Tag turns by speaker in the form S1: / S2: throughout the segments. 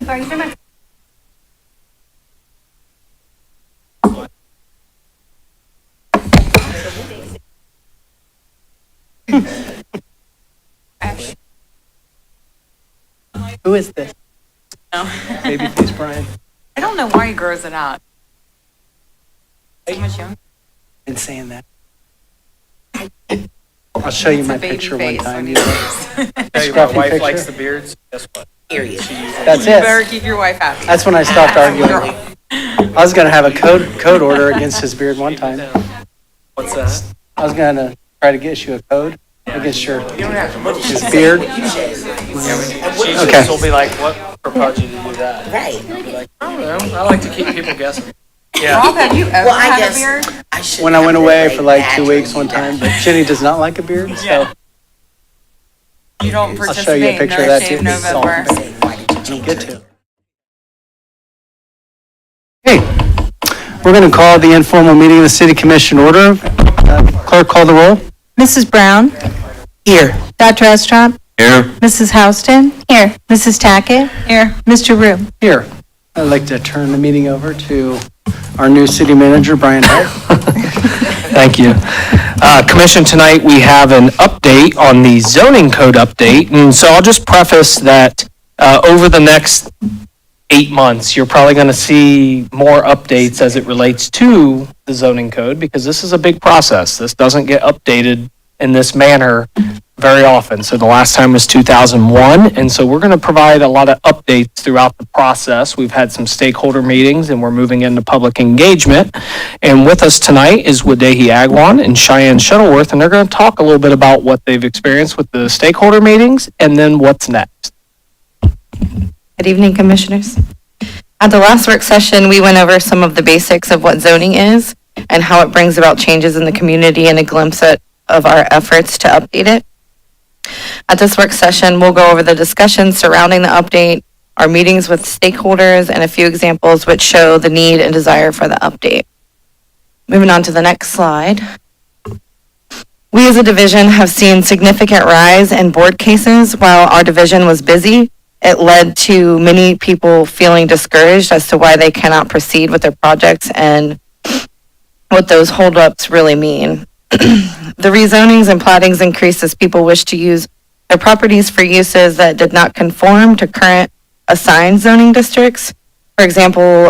S1: Who is this?
S2: No.
S1: Babyface Brian.
S2: I don't know why he grows it out. So much young.
S1: Been saying that. I'll show you
S2: It's
S1: my
S2: a baby
S1: picture one
S2: face
S1: time.
S2: when
S1: You
S2: he
S1: know.
S2: leaves.
S3: Tell you, my
S1: Scruffy
S3: wife
S1: picture.
S3: likes the beards. Guess what?
S2: Period.
S1: That's
S2: You better
S1: it.
S2: keep your wife happy.
S1: That's when I stopped arguing. I was gonna have a code order against his beard one time.
S3: What's that?
S1: I was gonna try to get you a code against your
S3: You don't have to look.
S1: his beard.
S3: She
S1: Okay.
S3: will be like, "What propelled you to do that?"
S4: Right.
S3: I'll be like, "I don't know. I like to keep people guessing."
S2: Rob, have you ever
S4: Well, I
S2: had a
S4: guess
S2: beard?
S4: I should.
S1: When I went
S4: have
S1: away
S4: to
S1: for like
S4: badge
S1: 2 weeks one
S4: you.
S1: time, but Jenny does not like a beard, so
S3: Yeah.
S2: You don't
S1: I'll show you a
S2: participate in
S1: picture
S2: No
S1: of that
S2: Shave
S1: too.
S2: November.
S4: Why did you
S1: I don't
S4: change
S1: get
S4: it?
S1: to. Hey, we're gonna call the informal meeting of the city commission order. Clerk, call the roll.
S5: Mrs. Brown?
S1: Here.
S5: Dr. Estrop?
S3: Here.
S5: Mrs. Houston? Here. Mrs. Tackett?
S2: Here.
S5: Mr. Rue?
S1: Here. I'd like to turn the meeting over to our new city manager, Brian Hart.
S6: Thank you. Commission, tonight we have an update on the zoning code update. And so I'll just preface that over the next 8 months, you're probably going to see more updates as it relates to the zoning code because this is a big process. This doesn't get updated in this manner very often. So the last time was 2001. And so we're going to provide a lot of updates throughout the process. We've had some stakeholder meetings and we're moving into public engagement. And with us tonight is Wadehi Agwan and Cheyenne Shuttleworth. And they're going to talk a little bit about what they've experienced with the stakeholder meetings and then what's next.
S5: Good evening, Commissioners. At the last work session, we went over some of the basics of what zoning is and how it brings about changes in the community and a glimpse of our efforts to update it. At this work session, we'll go over the discussions surrounding the update, our meetings with stakeholders, and a few examples which show the need and desire for the update. Moving on to the next slide. We as a division have seen significant rise in board cases. While our division was busy, it led to many people feeling discouraged as to why they cannot proceed with their projects and what those holdups really mean. The rezonings and plattings increased as people wished to use their properties for uses that did not conform to current assigned zoning districts. For example,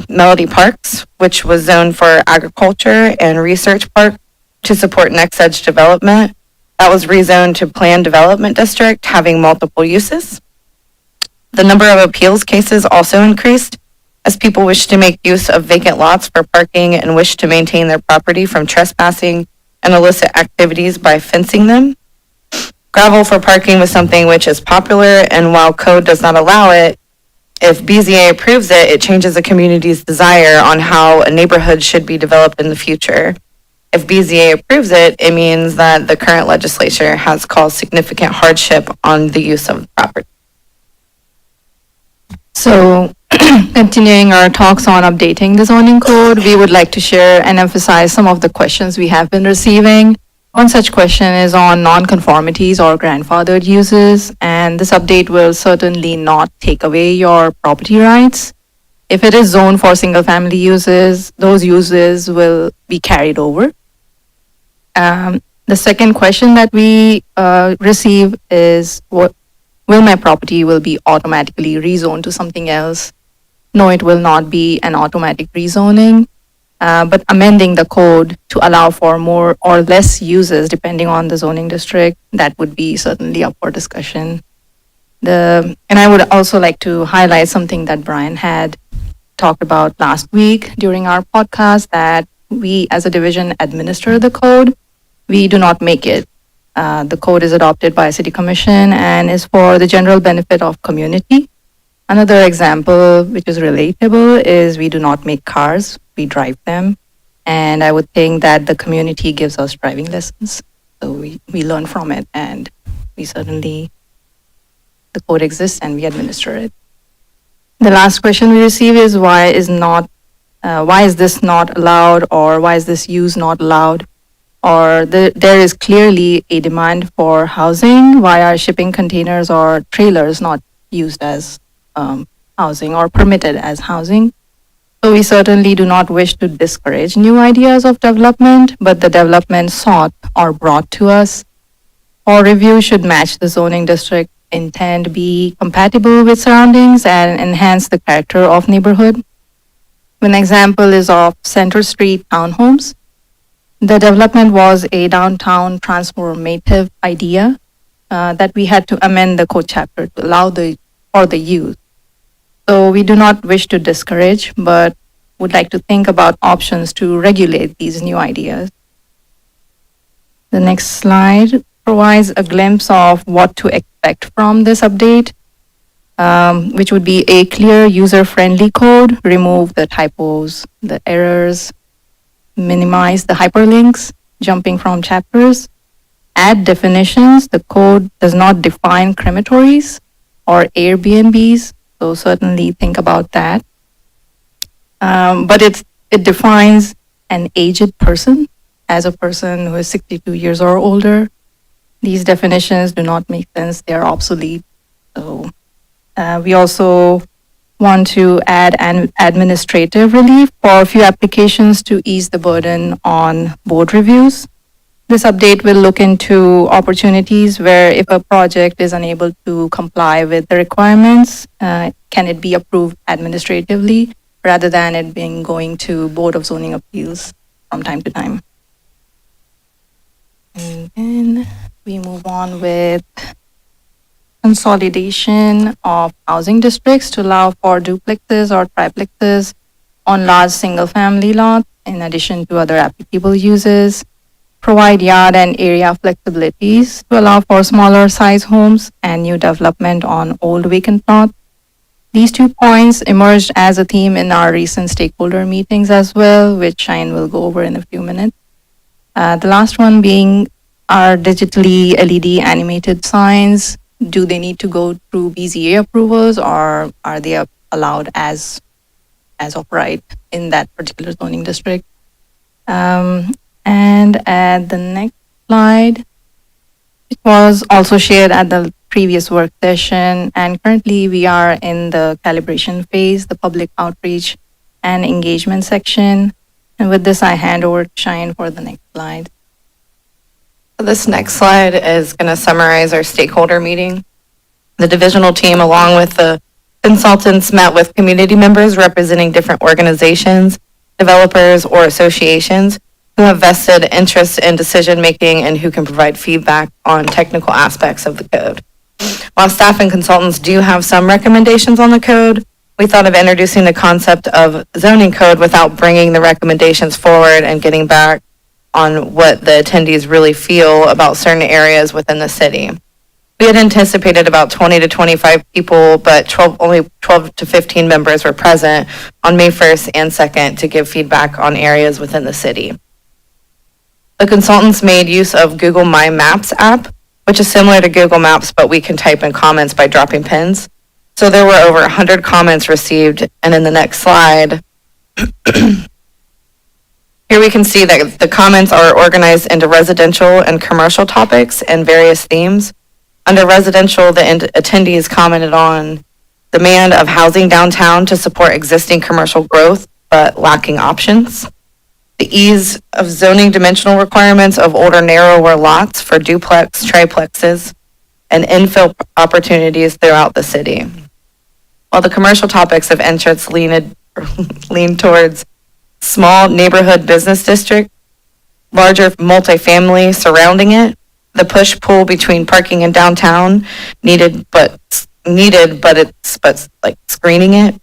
S5: Melody Parks, which was zoned for agriculture, and Research Park to support Next Edge development. That was rezoned to Planned Development District, having multiple uses. The number of appeals cases also increased as people wished to make use of vacant lots for parking and wished to maintain their property from trespassing and illicit activities by fencing them. Gravel for parking was something which is popular, and while code does not allow it, if BZA approves it, it changes the community's desire on how a neighborhood should be developed in the future. If BZA approves it, it means that the current legislature has caused significant hardship on the use of the property.
S7: So, continuing our talks on updating the zoning code, we would like to share and emphasize some of the questions we have been receiving. One such question is on non-conformities or grandfathered uses, and this update will certainly not take away your property rights. If it is zoned for single-family uses, those uses will be carried over. The second question that we receive is, will my property will be automatically rezoned to something else? No, it will not be an automatic rezoning, but amending the code to allow for more or less uses depending on the zoning district, that would be certainly up for discussion. And I would also like to highlight something that Brian had talked about last week during our podcast, that we as a division administer the code. We do not make it. The code is adopted by City Commission and is for the general benefit of community. Another example, which is relatable, is we do not make cars, we drive them. And I would think that the community gives us driving lessons. So we learn from it, and we certainly, the code exists and we administer it. The last question we receive is why is this not allowed, or why is this use not allowed? Or there is clearly a demand for housing. Why are shipping containers or trailers not used as housing or permitted as housing. So we certainly do not wish to discourage new ideas of development, but the development sought or brought to us for review should match the zoning district intent, be compatible with surroundings, and enhance the character of neighborhood. An example is of Center Street townhomes. The development was a downtown transformative idea that we had to amend the code chapter to allow for the use. So we do not wish to discourage, but would like to think about options to regulate these new ideas. The next slide provides a glimpse of what to expect from this update, which would be a clear, user-friendly code, remove the typos, the errors, minimize the hyperlinks, jumping from chapters, add definitions. The code does not define crematories or Airbnbs, so certainly think about that. But it defines an aged person as a person who is 62 years or older. These definitions do not make sense, they are obsolete. So we also want to add an administrative relief for a few applications to ease the burden on board reviews. This update will look into opportunities where if a project is unable to comply with the requirements, can it be approved administratively rather than it being going to Board of Zoning Appeals from time to time. And then we move on with consolidation of housing districts to allow for duplexes or triplexes on large single-family lots in addition to other applicable uses. Provide yard and area flexibilities to allow for smaller size homes and new development on old vacant lots. These 2 points emerged as a theme in our recent stakeholder meetings as well, which Shine will go over in a few minutes. The last one being our digitally LED animated signs. Do they need to go through BZA approvals or are they allowed as of right in that particular zoning district? And at the next slide, it was also shared at the previous work session, and currently we are in the calibration phase, the public outreach and engagement section. And with this, I hand over to Shine for the next slide.
S5: This next slide is going to summarize our stakeholder meeting. The divisional team, along with the consultants, met with community members representing different organizations, developers, or associations who have vested interest in decision-making and who can provide feedback on technical aspects of the code. While staff and consultants do have some recommendations on the code, we thought of introducing the concept of zoning code without bringing the recommendations forward and getting back on what the attendees really feel about certain areas within the city. We had anticipated about 20 to 25 people, but only 12 to 15 members were present on May 1st and 2nd to give feedback on areas within the city. The consultants made use of Google My Maps app, which is similar to Google Maps, but we can type in comments by dropping pins. So there were over 100 comments received, and in the next slide, here we can see that the comments are organized into residential and commercial topics and various themes. Under residential, the attendees commented on demand of housing downtown to support existing commercial growth, but lacking options. The ease of zoning dimensional requirements of older, narrower lots for duplex, triplexes, and infill opportunities throughout the city. While the commercial topics of interest lean towards small neighborhood business district, larger multifamily surrounding it, the push-pull between parking and downtown needed, but screening it,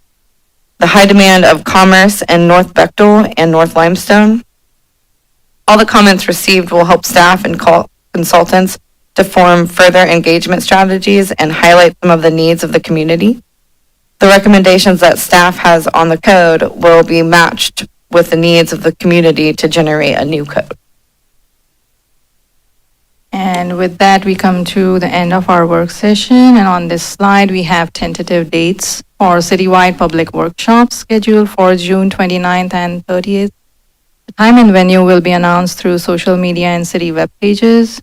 S5: the high demand of commerce in North Bechtel and North Limestone. All the comments received will help staff and consultants to form further engagement strategies and highlight some of the needs of the community. The recommendations that staff has on the code will be matched with the needs of the community to generate a new code.
S7: And with that, we come to the end of our work session. And on this slide, we have tentative dates for citywide public workshops scheduled for June 29th and 30th. The time and venue will be announced through social media and city web pages.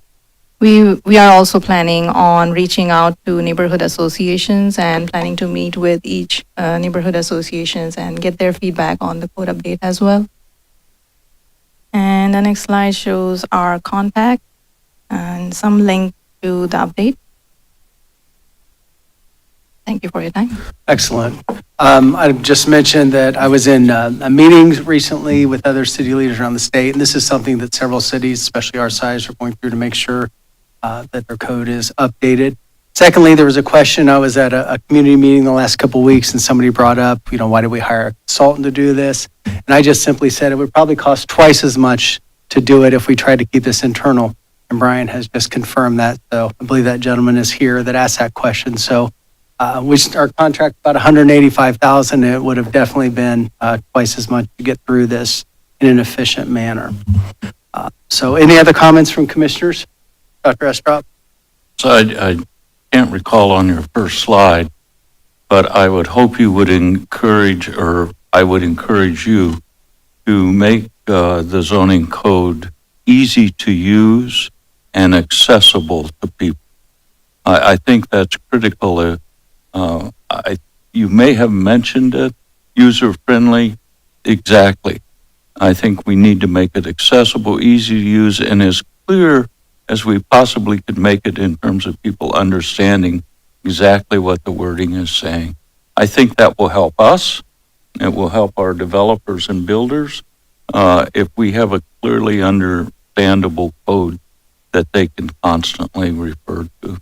S7: We are also planning on reaching out to neighborhood associations and planning to meet with each neighborhood associations and get their feedback on the code update as well. And the next slide shows our contact and some link to the update. Thank you for your time.
S1: Excellent. I just mentioned that I was in meetings recently with other city leaders around the state, and this is something that several cities, especially our size, are going through to make sure that their code is updated. Secondly, there was a question. I was at a community meeting the last couple of weeks, and somebody brought up, why did we hire a consultant to do this? And I just simply said it would probably cost twice as much to do it if we tried to keep this internal. And Brian has just confirmed that. So I believe that gentleman is here that asked that question. So which our contract about $185,000, it would have definitely been twice as much to get through this in an efficient manner. So any other comments from commissioners? Dr. Estrop?
S4: So I can't recall on your first slide, but I would hope you would encourage, or I would encourage you to make the zoning code easy to use and accessible to people. I think that's critical. You may have mentioned it, user-friendly, exactly. I think we need to make it accessible, easy to use, and as clear as we possibly could make it in terms of people understanding exactly what the wording is saying. I think that will help us. It will help our developers and builders if we have a clearly understandable code that they can constantly refer to.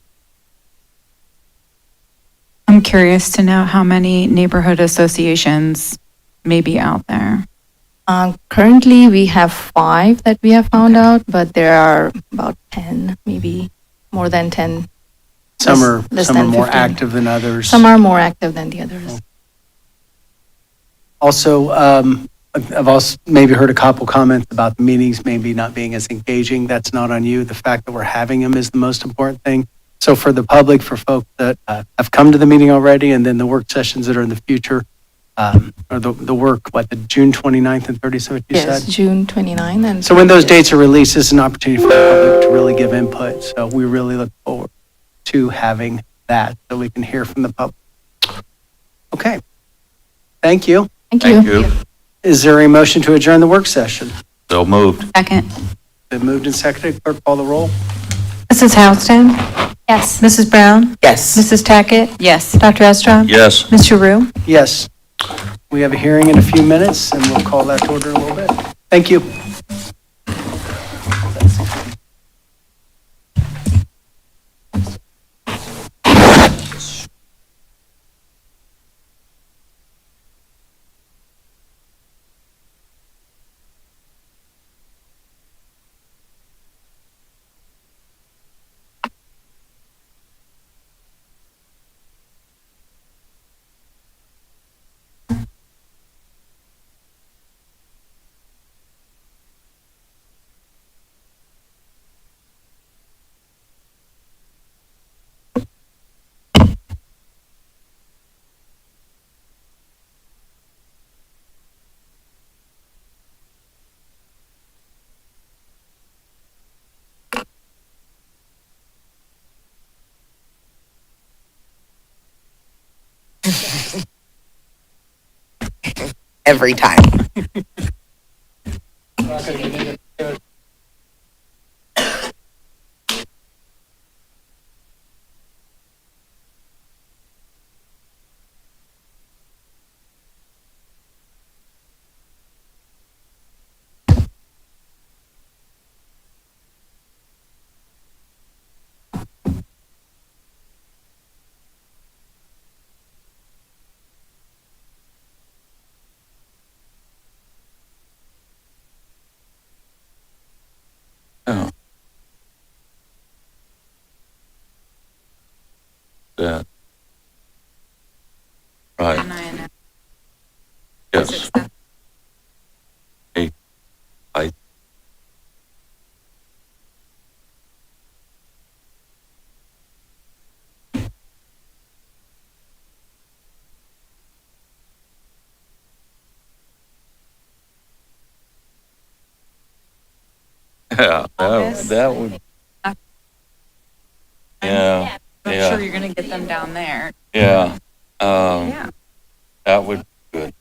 S2: I'm curious to know how many neighborhood associations may be out there.
S7: Currently, we have 5 that we have found out, but there are about 10, maybe more than 10.
S1: Some are
S7: less
S1: some are
S7: than
S1: more
S7: 15.
S1: active than others.
S7: Some are more active than the others.
S1: Also, I've also maybe heard a couple comments about the meetings maybe not being as engaging. That's not on you. The fact that we're having them is the most important thing. So for the public, for folks that have come to the meeting already, and then the work sessions that are in the future, or the work, the June 29th and 30th, what you
S7: Yes,
S1: said?
S7: June 29 and.
S1: So when those
S7: 30th.
S1: dates are released, it's an opportunity for the public to really give input. So we really look forward to having that so we can hear from the public. Okay. Thank you.
S7: Thank you.
S4: Thank you.
S1: Is there a motion to adjourn the work session?
S4: So moved.
S2: Second.
S1: Been moved and seconded. Clerk, call the roll.
S8: Mrs. Houston?
S2: Yes.
S8: Mrs. Brown?
S5: Yes.
S8: Mrs. Tackett?
S2: Yes.
S8: Dr. Estrop?
S4: Yes.
S8: Mr. Rue?
S1: Yes. We have a hearing in a few minutes, and we'll call that to order in a little bit. Thank you.
S5: Every time.
S4: Oh. That. Right. Yes. Hey, I. Yeah, that would. Yeah,
S2: I'm
S4: yeah.
S2: sure you're going to get them down there.
S4: yeah.
S2: Yeah.
S4: That would be good.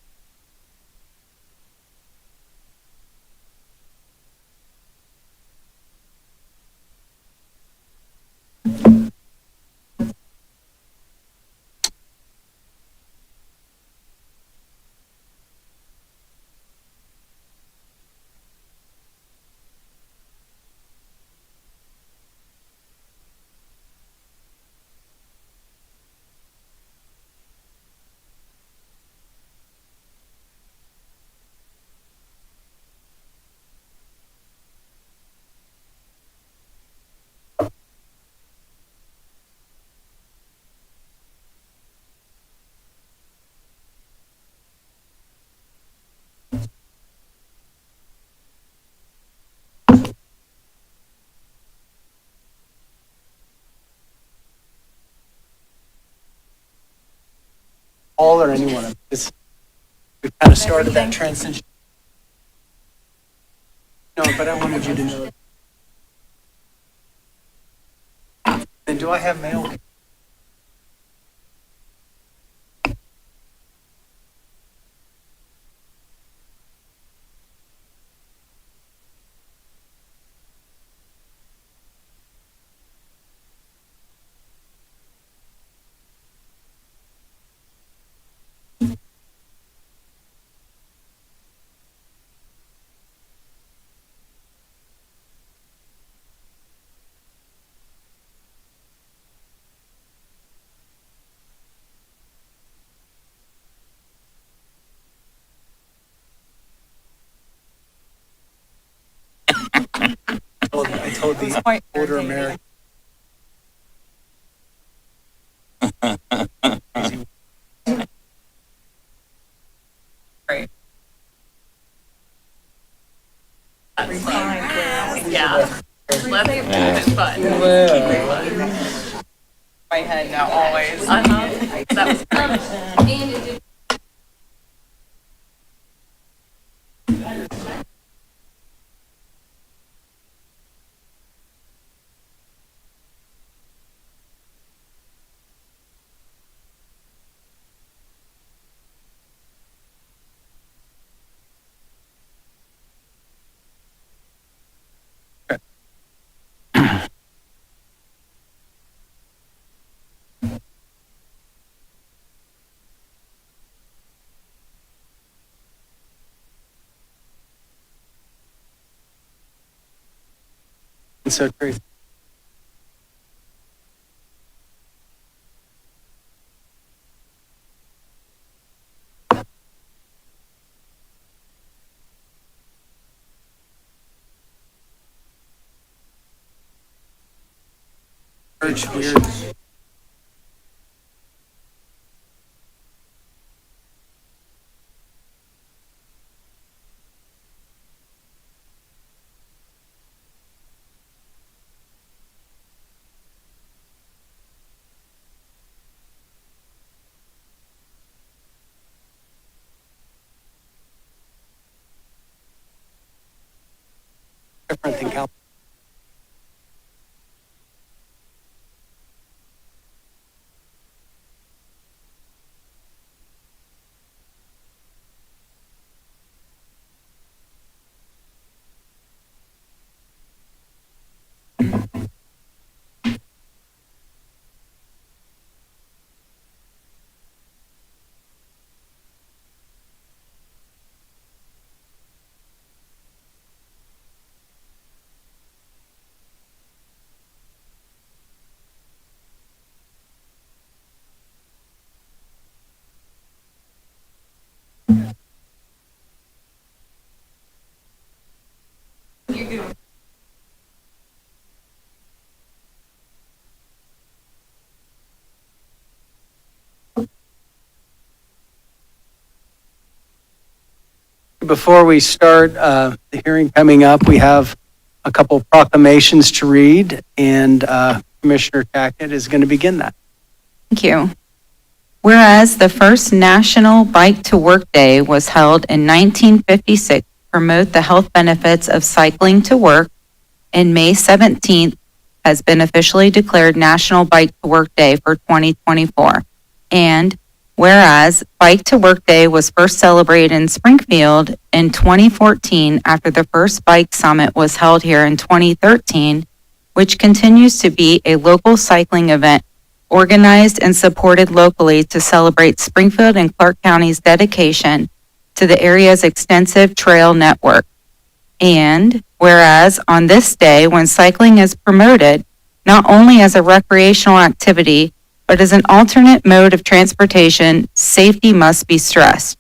S1: All or any one of this. We've kind of started that transition. No, but I wanted you to know. Then do I have mail? I told the older American.
S2: My head now, always. That was great.
S1: It's so crazy. Weird. Different than Cal. Before we start the hearing coming up, we have a couple proclamations to read, and Commissioner Tackett is going to begin that.
S2: Thank you. Whereas the first National Bike to Work Day was held in 1956 to promote the health benefits of cycling to work, and May 17th has been officially declared National Bike to Work Day for 2024. And whereas Bike to Work Day was first celebrated in Springfield in 2014 after the first bike summit was held here in 2013, which continues to be a local cycling event organized and supported locally to celebrate Springfield and Clark County's dedication to the area's extensive trail network. And whereas on this day, when cycling is promoted not only as a recreational activity, but as an alternate mode of transportation, safety must be stressed.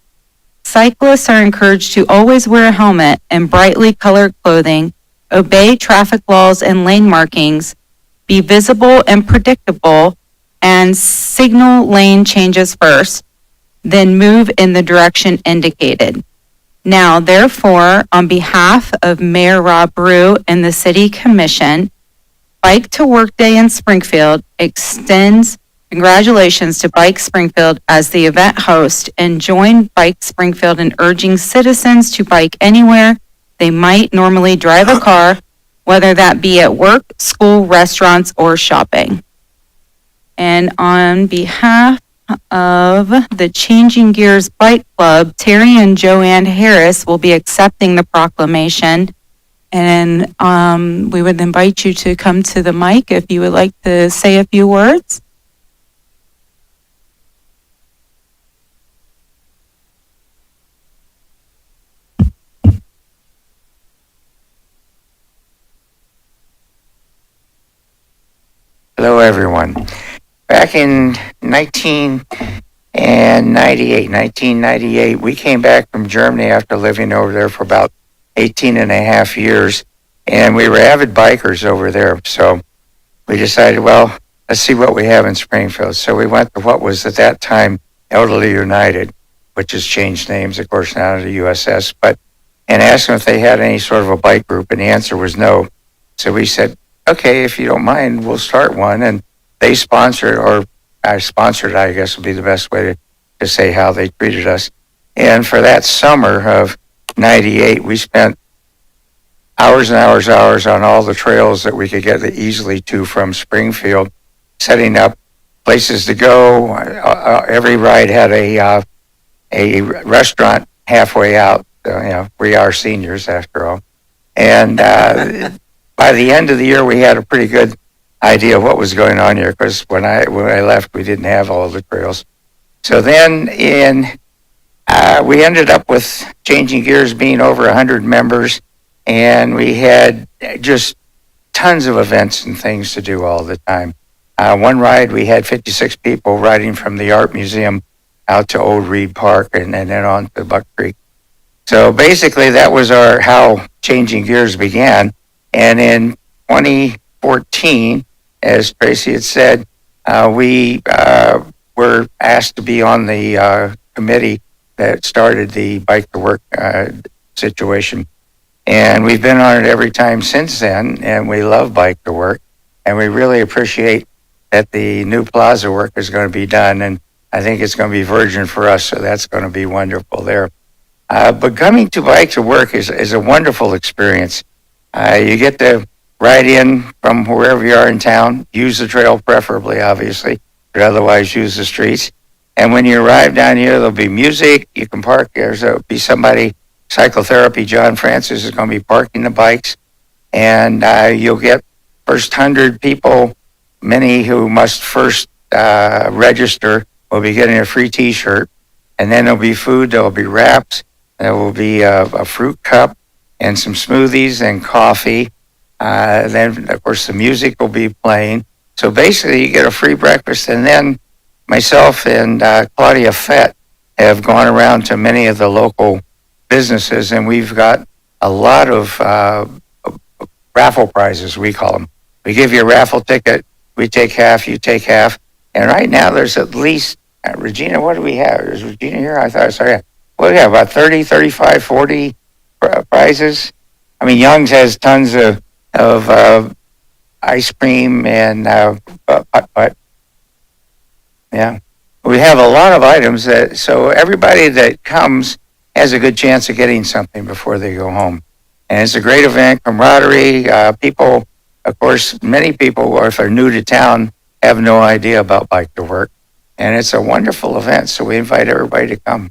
S2: Cyclists are encouraged to always wear a helmet and brightly colored clothing, obey traffic laws and lane markings, be visible and predictable, and signal lane changes first, then move in the direction indicated. Now, therefore, on behalf of Mayor Rob Brew and the City Commission, Bike to Work Day in Springfield extends congratulations to Bike Springfield as the event host, and join Bike Springfield in urging citizens to bike anywhere they might normally drive a car, whether that be at work, school, restaurants, or shopping. And on behalf of the Changing Gears Bike Club, Terry and Joanne Harris will be accepting the proclamation. And we would invite you to come to the mic if you would like to say a few words.
S9: Hello, everyone. Back in 1998, we came back from Germany after living over there for about 18 and a half years, and we were avid bikers over there. So we decided, well, let's see what we have in Springfield. So we went to what was at that time Elderly United, which has changed names, of course, now to USS, and asked them if they had any sort of a bike group, and the answer was no. So we said, okay, if you don't mind, we'll start one. And they sponsored, or I sponsored, I guess would be the best way to say how they treated us. And for that summer of 98, we spent hours and hours on all the trails that we could get easily to from Springfield, setting up places to go. Every ride had a restaurant halfway out. We are seniors after all. And by the end of the year, we had a pretty good idea of what was going on here, because when I left, we didn't have all of the trails. So then we ended up with Changing Gears being over 100 members, and we had just tons of events and things to do all the time. One ride, we had 56 people riding from the Art Museum out to Old Reed Park and then on to Buck Creek. So basically, that was how Changing Gears began. And in 2014, as Tracy had said, we were asked to be on the committee that started the Bike to Work situation. And we've been on it every time since then, and we love Bike to Work. And we really appreciate that the new plaza work is going to be done. And I think it's going to be virgin for us, so that's going to be wonderful there. But coming to Bike to Work is a wonderful experience. You get to ride in from wherever you are in town, use the trail preferably, obviously, but otherwise use the streets. And when you arrive down here, there'll be music. You can park. There'll be somebody, psychotherapy, John Francis is going to be parking the bikes. And you'll get first 100 people, many who must first register, will be getting a free T-shirt. And then there'll be food, there'll be wraps, there will be a fruit cup, and some smoothies and coffee. Then, of course, the music will be playing. So basically, you get a free breakfast. And then myself and Claudia Fett have gone around to many of the local businesses, and we've got a lot of raffle prizes, we call them. We give you a raffle ticket. We take half, you take half. And right now, there's at least, Regina, what do we have? Is Regina here? I thought I saw her. Well, we have about 30, 35, 40 prizes. I mean, Young's has tons of ice cream and putt-putt. Yeah. We have a lot of items so everybody that comes has a good chance of getting something before they go home. And it's a great event, camaraderie. People of course, many people, if they're new to town, have no idea about Bike to Work. And it's a wonderful event, so we invite everybody to come.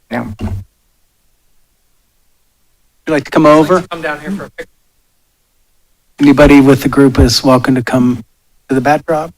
S9: Yeah.
S1: Would you like to come over?
S3: Come down here for a picture.
S1: Anybody with the group is welcome to come to the backdrop.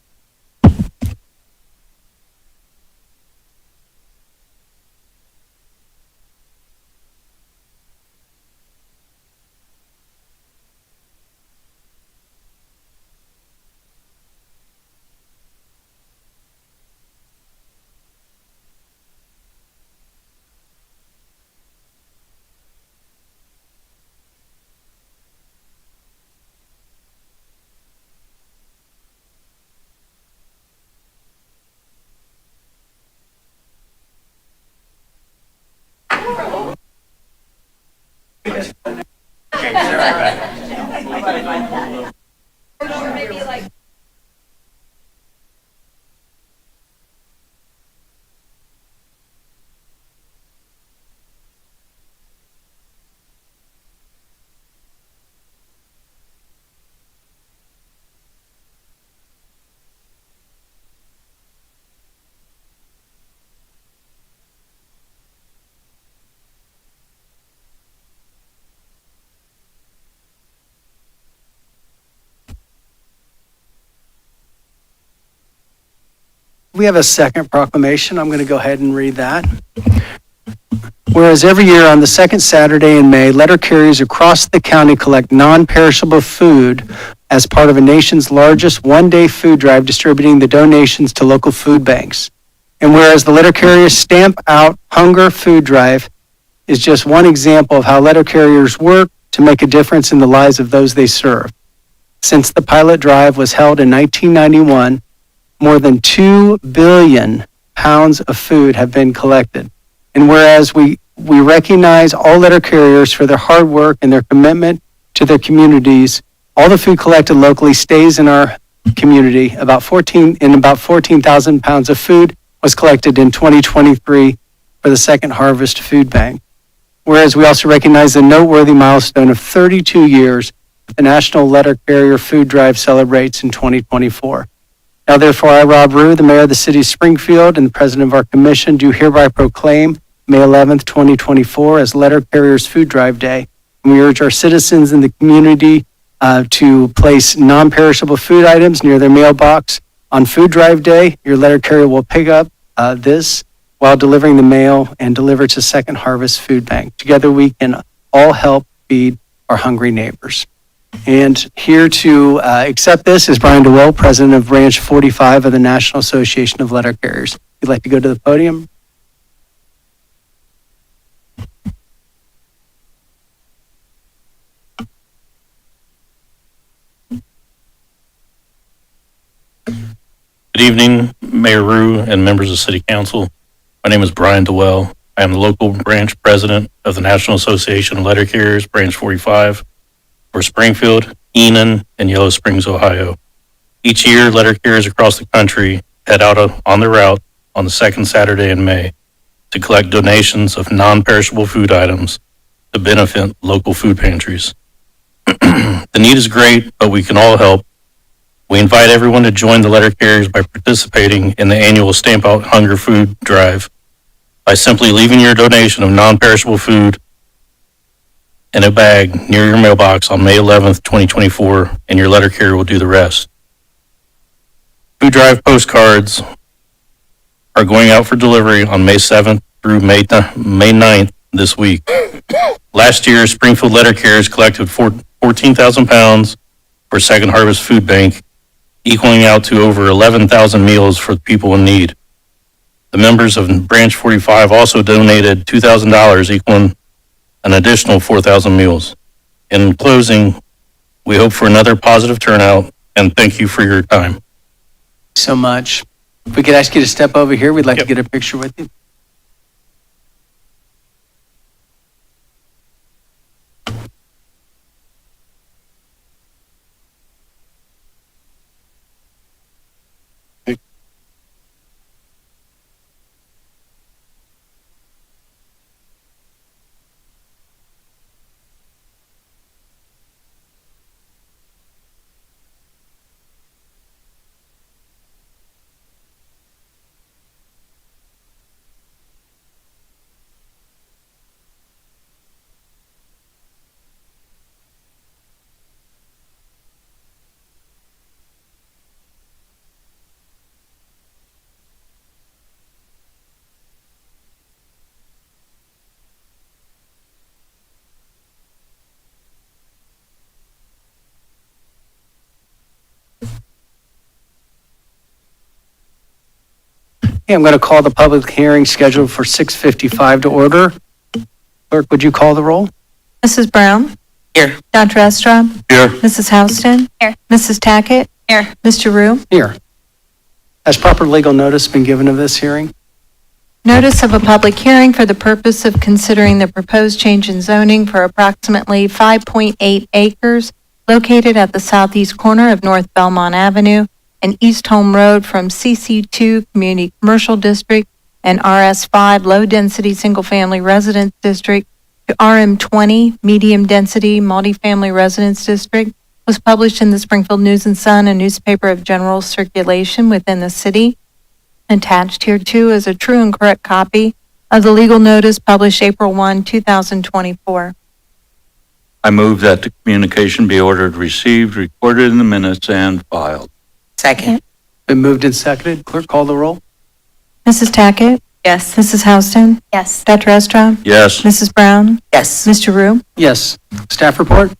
S1: We have a second proclamation. I'm going to go ahead and read that. Whereas every year on the second Saturday in May, letter carriers across the county collect non-perishable food as part of a nation's largest one-day food drive distributing the donations to local food banks. And whereas the letter carriers Stamp Out Hunger Food Drive is just one example of how letter carriers work to make a difference in the lives of those they serve. Since the pilot drive was held in 1991, more than 2 billion pounds of food have been collected. And whereas we recognize all letter carriers for their hard work and their commitment to their communities, all the food collected locally stays in our community. About 14,000 pounds of food was collected in 2023 for the Second Harvest Food Bank. Whereas we also recognize the noteworthy milestone of 32 years that the National Letter Carrier Food Drive celebrates in 2024. Now therefore, I, Rob Rue, the mayor of the city of Springfield and the president of our commission, do hereby proclaim May 11th, 2024 as Letter Carriers Food Drive Day. And we urge our citizens in the community to place non-perishable food items near their mailbox. On Food Drive Day, your letter carrier will pick up this while delivering the mail and deliver to Second Harvest Food Bank. Together we can all help feed our hungry neighbors. And here to accept this is Brian DeWell, president of Branch 45 of the National Association of Letter Carriers. If you'd like to go to the podium.
S10: Good evening, Mayor Rue and members of City Council. My name is Brian DeWell. I am the local branch president of the National Association of Letter Carriers, Branch 45, for Springfield, Enon, and Yellow Springs, Ohio. Each year, letter carriers across the country head out on their route on the second Saturday in May to collect donations of non-perishable food items to benefit local food pantries. The need is great, but we can all help. We invite everyone to join the letter carriers by participating in the annual Stamp Out Hunger Food Drive by simply leaving your donation of non-perishable food in a bag near your mailbox on May 11th, 2024, and your letter carrier will do the rest. Food drive postcards are going out for delivery on May 7th through May 9th this week. Last year, Springfield letter carriers collected 14,000 pounds for Second Harvest Food Bank, equaling out to over 11,000 meals for people in need. The members of Branch 45 also donated $2,000, equaling an additional 4,000 meals. In closing, we hope for another positive turnout, and thank you for your time.
S1: So much. If we could ask you to step over here, we'd like to get a picture with you. Okay, I'm going to call the public hearing scheduled for 6:55 to order. Clerk, would you call the roll?
S8: Mrs. Brown?
S9: Here.
S8: Dr. Estra?
S4: Here.
S8: Mrs. Houston?
S2: Here.
S8: Mrs. Tackett?
S2: Here.
S8: Mr. Rue?
S1: Here. Has proper legal notice been given of this hearing?
S8: Notice of a public hearing for the purpose of considering the proposed change in zoning for approximately 5.8 acres located at the southeast corner of North Belmont Avenue and East Home Road from CC2 Community Commercial District and RS5 Low Density Single Family Residence District to RM20 Medium Density Multifamily Residence District, was published in the Springfield News and Sun, a newspaper of general circulation within the city. Attached hereto is a true and correct copy of the legal notice published April 1, 2024.
S4: I move that the communication be ordered, received, recorded in the minutes, and filed.
S9: Second.
S1: Been moved and seconded. Clerk, call the roll.
S8: Mrs. Tackett?
S2: Yes.
S8: Mrs. Houston?
S2: Yes.
S8: Dr. Estra?
S4: Yes.
S8: Mrs. Brown?
S9: Yes.
S8: Mr. Rue?
S1: Yes. Staff report?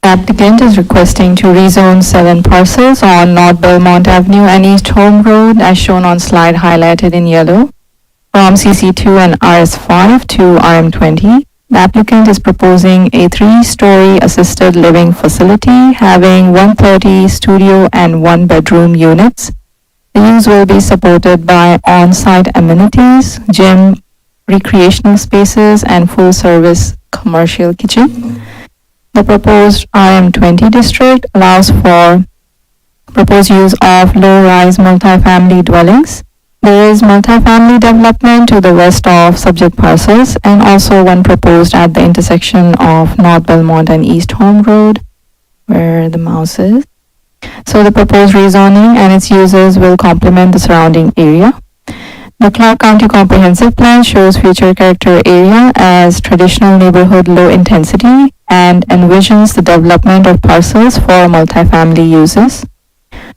S7: Applicant is requesting to rezone 7 parcels on North Belmont Avenue and East Home Road as shown on slide highlighted in yellow from CC2 and RS5 to RM20. The applicant is proposing a 3-story assisted living facility having 130 studio and 1-bedroom units. The use will be supported by on-site amenities, gym, recreational spaces, and full-service commercial kitchen. The proposed RM20 district allows for proposed use of low-rise multifamily dwellings. There is multifamily development to the west of subject parcels and also one proposed at the intersection of North Belmont and East Home Road, where the mouse is. So the proposed rezoning and its uses will complement the surrounding area. The Clark County Comprehensive Plan shows future character area as traditional neighborhood low intensity and envisions the development of parcels for multifamily uses.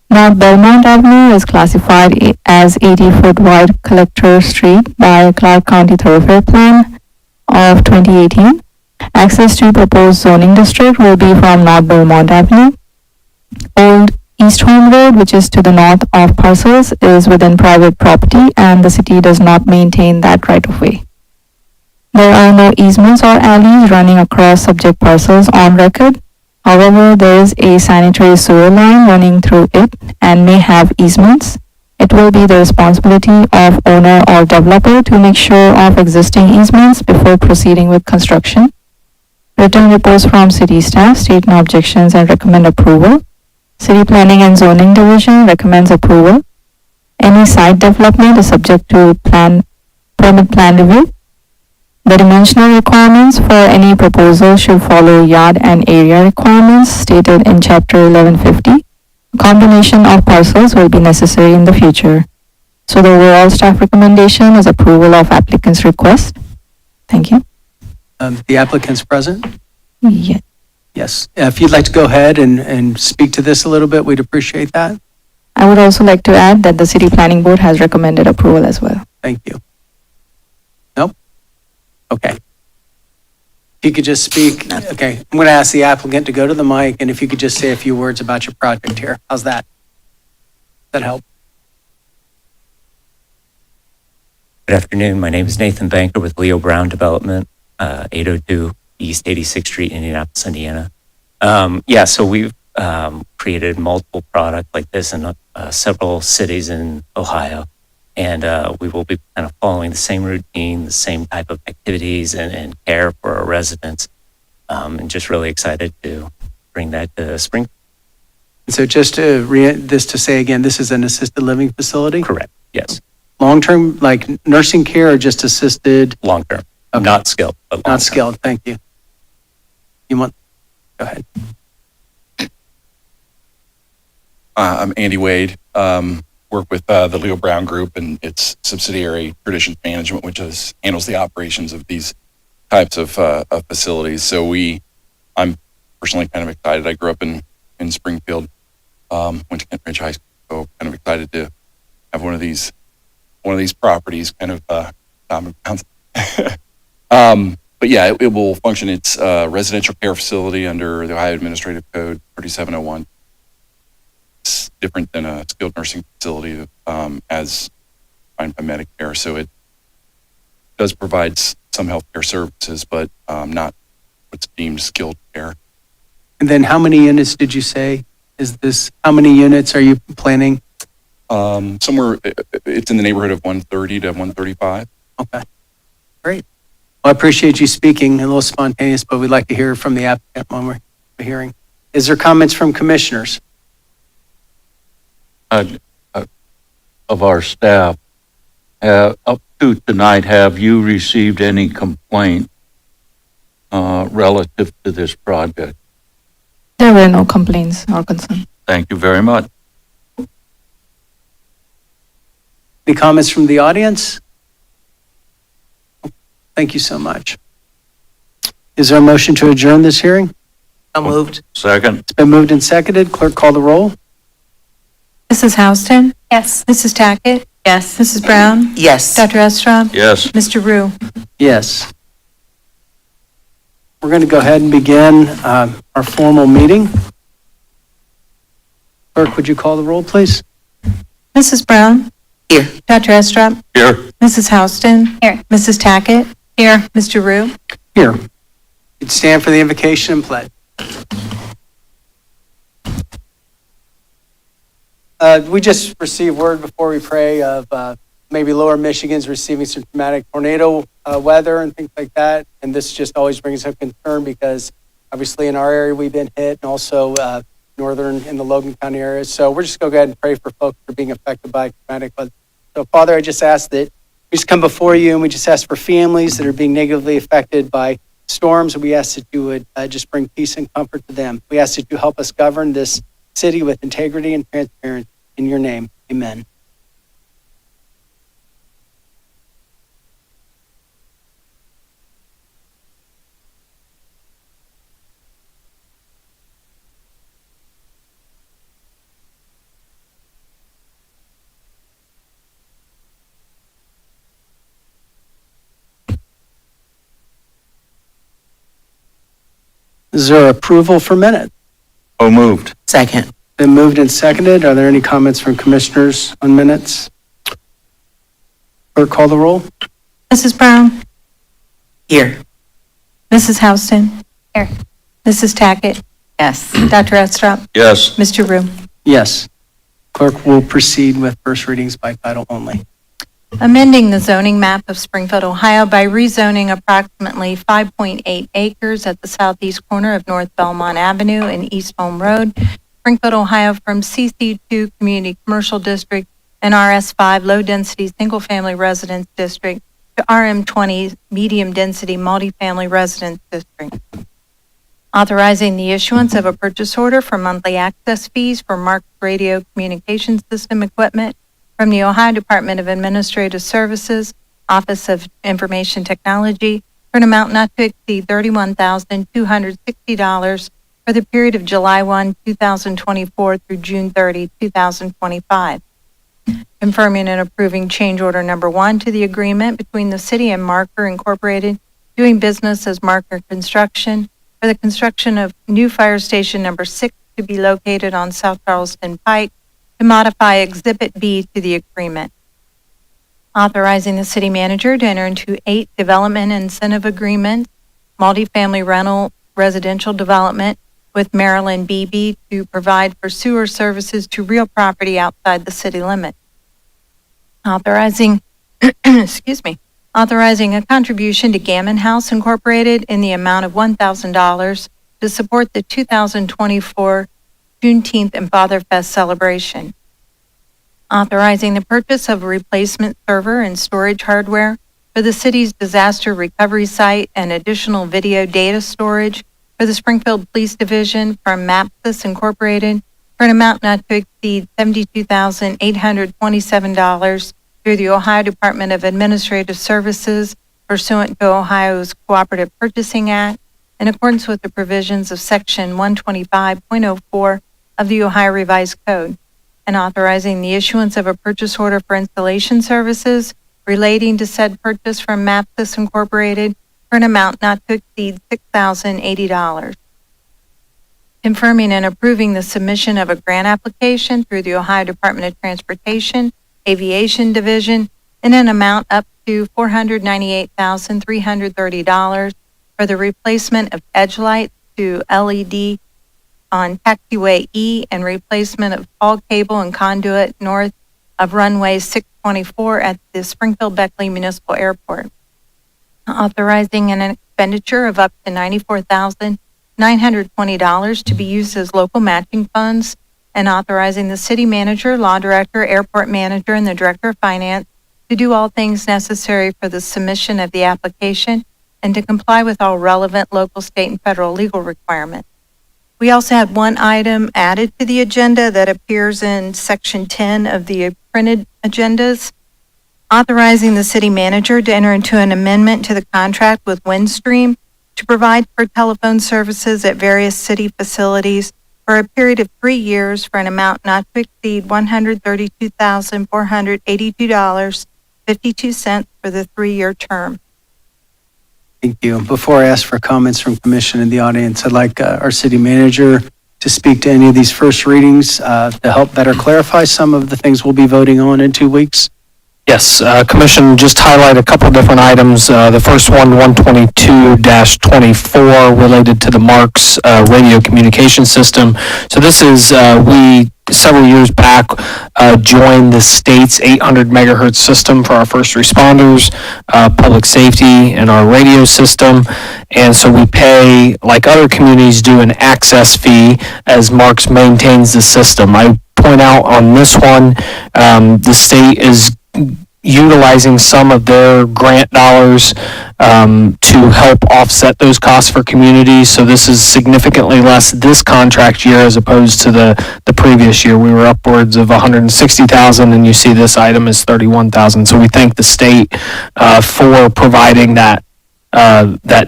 S7: North Belmont Avenue is classified as 80-foot wide collector street by Clark County Thoroughfare Plan of 2018. Access to proposed zoning district will be from North Belmont Avenue. Old East Home Road, which is to the north of parcels, is within private property and the city does not maintain that right of way. There are no easements or alleys running across subject parcels on record. However, there is a sanitary sewer line running through it and may have easements. It will be the responsibility of owner or developer to make sure of existing easements before proceeding with construction. Written reports from city staff state no objections and recommend approval. City Planning and Zoning Division recommends approval. Any site development is subject to permit plan review. The dimensional requirements for any proposal should follow yard and area requirements stated in Chapter 1150. A combination of parcels will be necessary in the future. So the overall staff recommendation is approval of applicant's request. Thank you.
S1: The applicant's present?
S7: Yeah.
S1: Yes. If you'd like to go ahead and speak to this a little bit, we'd appreciate that.
S7: I would also like to add that the City Planning Board has recommended approval as well.
S1: Thank you. Nope? Okay. If you could just speak, okay, I'm going to ask the applicant to go to the mic, and if you could just say a few words about your project here. How's that? Does that help?
S11: Good afternoon. My name is Nathan Banker with Leo Brown Development, 802 East 86th Street, Indianapolis, Indiana. So we've created multiple products like this in several cities in Ohio. And we will be kind of following the same routine, the same type of activities and care for our residents. And just really excited to bring that to Springfield.
S1: So just to to say again, this is an assisted living facility?
S11: Correct, yes.
S1: Long-term, like nursing care or just assisted?
S11: Long-term,
S1: Okay.
S11: not skilled, but long-term.
S1: Not skilled, thank you. You want, go ahead.
S12: I'm Andy Wade. Work with the Leo Brown Group and its subsidiary Traditions Management, which handles the operations of these types of facilities. So I'm personally kind of excited. I grew up in Springfield, went to Kent Ridge High School, so kind of excited to have one of these properties kind of common grounds. But yeah, it will function. It's a residential care facility under the Ohio Administrative Code 3701. It's different than a skilled nursing facility, as defined by Medicare. So it does provide some healthcare services, but not what's deemed skilled care.
S1: And then how many units did you say is this? How many units are you planning?
S12: Somewhere, it's in the neighborhood of 130 to 135.
S1: Okay, great. Well, I appreciate you speaking, a little spontaneous, but we'd like to hear from the applicant when we're hearing. Is there comments from commissioners?
S4: Of our staff, up to tonight, have you received any complaint relative to this project?
S7: There were no complaints or concerns.
S4: Thank you very much.
S1: Any comments from the audience? Thank you so much. Is there a motion to adjourn this hearing?
S3: So moved.
S4: Second?
S1: It's been moved and seconded. Clerk, call the roll.
S8: Mrs. Houston?
S2: Yes.
S8: Mrs. Tackett?
S2: Yes.
S8: Mrs. Brown?
S3: Yes.
S8: Dr. Estrop?
S4: Yes.
S8: Mr. Rue?
S1: Yes. We're going to go ahead and begin our formal meeting. Clerk, would you call the roll, please?
S8: Mrs. Brown?
S3: Here.
S8: Dr. Estrop?
S4: Here.
S8: Mrs. Houston?
S2: Here.
S8: Mrs. Tackett?
S2: Here.
S8: Mr. Rue?
S1: Here. You'd stand for the invocation and pledge. We just received word before we pray of maybe lower Michigan's receiving some dramatic tornado weather and things like that. And this just always brings up concern because obviously in our area we've been hit and also northern in the Logan County area. So we're just going to go ahead and pray for folks who are being affected by dramatic weather. So Father, I just ask that we just come before you and we just ask for families that are being negatively affected by storms. We ask that you would just bring peace and comfort to them. We ask that you help us govern this city with integrity and transparency. In your name, amen. Is there approval for minutes?
S4: So moved.
S3: Second.
S1: Been moved and seconded. Are there any comments from commissioners on minutes? Clerk, call the roll.
S8: Mrs. Brown?
S3: Here.
S8: Mrs. Houston?
S2: Here.
S8: Mrs. Tackett?
S2: Yes.
S8: Dr. Estrop?
S4: Yes.
S8: Mr. Rue?
S1: Yes. Clerk will proceed with first readings by title only.
S8: Amending the zoning map of Springfield, Ohio by rezoning approximately 5.8 acres at the southeast corner of North Belmont Avenue and East Home Road, Springfield, Ohio, from CC2 Community Commercial District and RS5 Low Density Single Family Residence District to RM20 Medium Density Multifamily Residence District. Authorizing the issuance of a purchase order for monthly access fees for marked radio communication system equipment from the Ohio Department of Administrative Services, Office of Information Technology, for an amount not to exceed $31,260 for the period of July 1, 2024 through June 30, 2025. Confirming and approving change order number 1 to the agreement between the city and Marker Incorporated, doing business as Marker Construction, for the construction of new fire station number 6 to be located on South Charleston Pike, to modify Exhibit B to the agreement. Authorizing the city manager to enter into 8 development incentive agreements, multifamily rental residential development with Maryland BB to provide for sewer services to real property outside the city limits. Authorizing, authorizing a contribution to Gammon House Incorporated in the amount of $1,000 to support the 2024 Juneteenth and Fatherfest celebration. Authorizing the purchase of a replacement server and storage hardware for the city's disaster recovery site and additional video data storage for the Springfield Police Division from Mapsys Incorporated for an amount not to exceed $72,827 through the Ohio Department of Administrative Services pursuant to Ohio's Cooperative Purchasing Act in accordance with the provisions of Section 125.04 of the Ohio Revised Code, and authorizing the issuance of a purchase order for installation services relating to said purchase from Mapsys Incorporated for an amount not to exceed $6,080. Confirming and approving the submission of a grant application through the Ohio Department of Transportation, Aviation Division, in an amount up to $498,330 for the replacement of edge lights to LED on taxiway E and replacement of all cable and conduit north of runway 624 at the Springfield-Beckley Municipal Airport. Authorizing an expenditure of up to $94,920 to be used as local matching funds, and authorizing the city manager, law director, airport manager, and the director of finance to do all things necessary for the submission of the application and to comply with all relevant local, state, and federal legal requirements. We also had one item added to the agenda that appears in section 10 of the printed agendas, authorizing the city manager to enter into an amendment to the contract with Windstream to provide for telephone services at various city facilities for a period of 3 years for an amount not to exceed $132,482.52 for the 3-year term.
S1: Thank you. Before I ask for comments from commission and the audience, I'd like our city manager to speak to any of these first readings to help better clarify some of the things we'll be voting on in 2 weeks.
S6: Yes, Commission, just highlight a couple different items. The first one, 122-24, related to the Marks radio communication system. So this is, we several years back joined the state's 800 megahertz system for our first responders, public safety, and our radio system. And so we pay, like other communities do, an access fee as Marks maintains the system. I point out on this one, the state is utilizing some of their grant dollars to help offset those costs for communities. So this is significantly less this contract year as opposed to the previous year. We were upwards of $160,000, and you see this item is $31,000. So we thank the state for providing that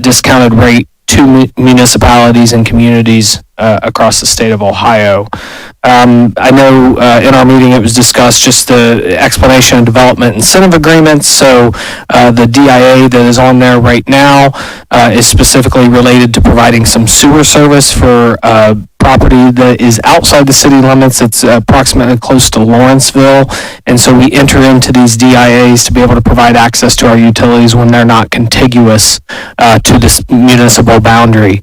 S6: discounted rate to municipalities and communities across the state of Ohio. I know in our meeting it was discussed just the explanation of development incentive agreements. So the DIA that is on there right now is specifically related to providing some sewer service for property that is outside the city limits. It's approximately close to Lawrenceville. And so we enter into these DIAs to be able to provide access to our utilities when they're not contiguous to this municipal boundary.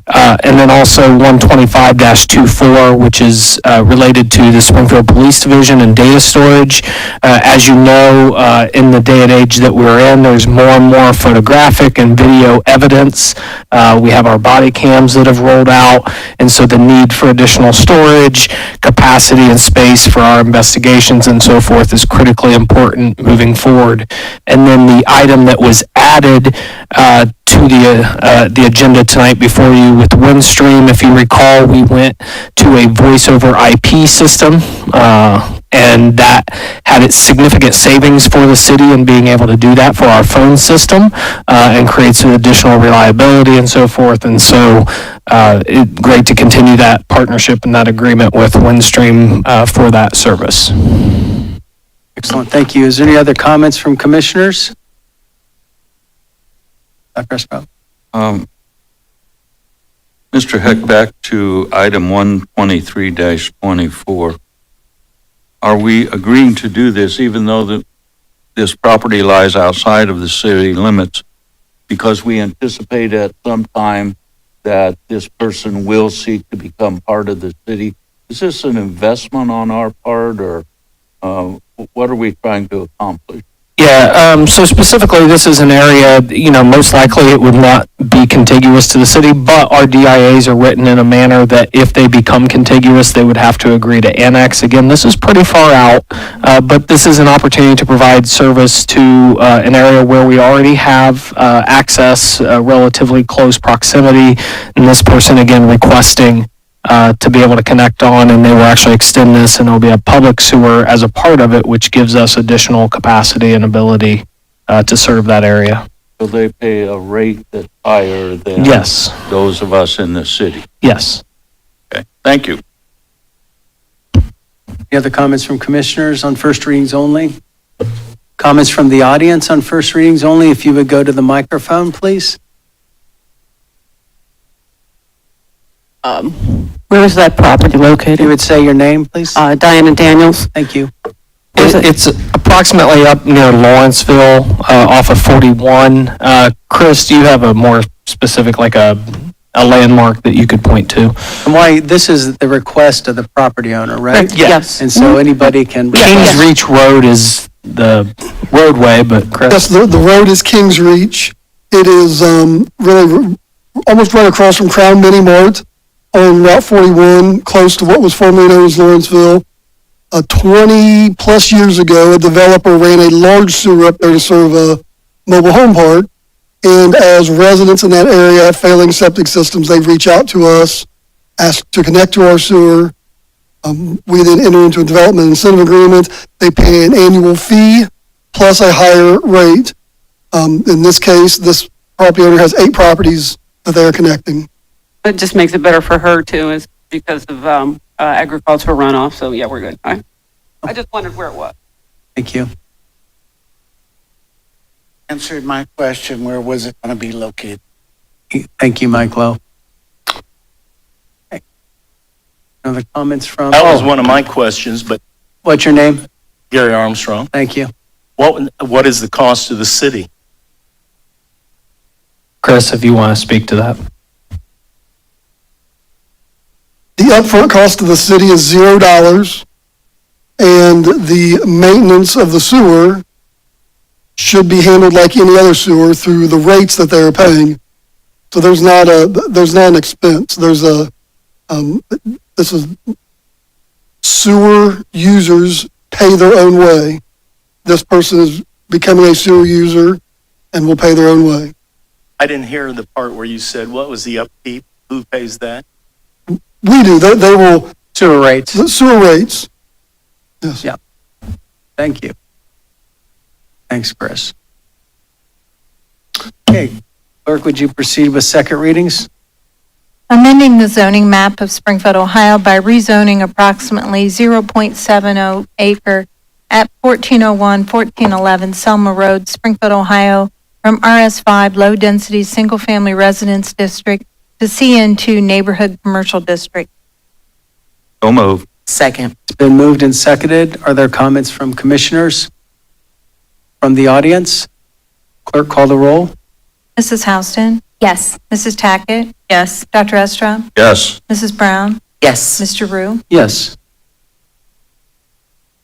S6: And then also 125-24, which is related to the Springfield Police Division and data storage. As you know, in the day and age that we're in, there's more and more photographic and video evidence. We have our body cams that have rolled out, and so the need for additional storage, capacity, and space for our investigations and so forth is critically important moving forward. And then the item that was added to the agenda tonight before you with Windstream, if you recall, we went to a voice over IP system, and that had its significant savings for the city in being able to do that for our phone system, and creates an additional reliability and so forth. And so it's great to continue that partnership and that agreement with Windstream for that service.
S1: Excellent. Thank you. Is there any other comments from commissioners? Dr. Espo?
S4: Mr. Heck, back to item 123-24. Are we agreeing to do this even though this property lies outside of the city limits, because we anticipate at some time that this person will seek to become part of the city? Is this an investment on our part, or what are we trying to accomplish?
S6: Yeah, so specifically, this is an area, most likely it would not be contiguous to the city, but our DIAs are written in a manner that if they become contiguous, they would have to agree to annex. Again, this is pretty far out, but this is an opportunity to provide service to an area where we already have access, relatively close proximity, and this person, again, requesting to be able to connect on, and they will actually extend this, and there'll be a public sewer as a part of it, which gives us additional capacity and ability to serve that area.
S4: So they pay a rate that's higher than
S6: Yes.
S4: those of us in the city?
S6: Yes.
S4: Okay, thank you.
S1: Any other comments from commissioners on first readings only? Comments from the audience on first readings only? If you would go to the microphone, please.
S13: Where is that property
S1: If you
S13: located?
S1: would say your name, please.
S13: Diana Daniels.
S1: Thank you.
S6: It's approximately up near Lawrenceville, off of 41. Chris, do you have a more specific, like a landmark that you could point to?
S1: And why, this is the request of the property owner, right?
S6: Yes.
S1: And so anybody can.
S6: Kings Reach Road is the roadway, but Chris?
S13: Yes, the road is Kings Reach. It is really almost right across from Crown Mini Mart on Route 41, close to what was formerly known as Lawrenceville. 20 plus years ago, a developer ran a large sewer up there to serve a mobile home park. And as residents in that area have failing septic systems, they reach out to us, ask to connect to our sewer. We then enter into a development incentive agreement. They pay an annual fee plus a higher rate. In this case, this property owner has 8 properties that they are connecting.
S14: It just makes it better for her too, is because of agricultural runoff. So yeah, we're good. All right. I just wondered where it was.
S1: Thank you.
S15: Answered my question, where was it going to be located?
S1: Thank you, Mike Lowe. Okay. Other comments from?
S16: That was one of my questions, but
S1: What's your name?
S16: Gary Armstrong,
S1: Thank you.
S16: what is the cost to the city?
S6: Chris, if you want to speak to that.
S13: The upfront cost of the city is $0, and the maintenance of the sewer should be handled like any other sewer through the rates that they're paying. So there's not an expense. This is sewer users pay their own way. This person is becoming a sewer user and will pay their own way.
S16: I didn't hear the part where you said, what was the upkeep? Who pays that?
S13: We do. They will.
S1: Sewer rates.
S13: Sewer rates. Yes.
S1: Yeah. Thank you. Thanks, Chris. Okay, clerk, would you proceed with second readings?
S8: Amending the zoning map of Springfield, Ohio by rezoning approximately 0.70 acre at 1401, 1411 Selma Road, Springfield, Ohio, from RS5 Low Density Single Family Residence District to CN2 Neighborhood Commercial District.
S4: So moved.
S3: Second.
S1: It's been moved and seconded. Are there comments from commissioners? From the audience? Clerk, call the roll.
S8: Mrs. Houston?
S2: Yes.
S8: Mrs. Tackett?
S2: Yes.
S8: Dr. Estra?
S4: Yes.
S8: Mrs. Brown?
S3: Yes.
S8: Mr. Rue?
S1: Yes.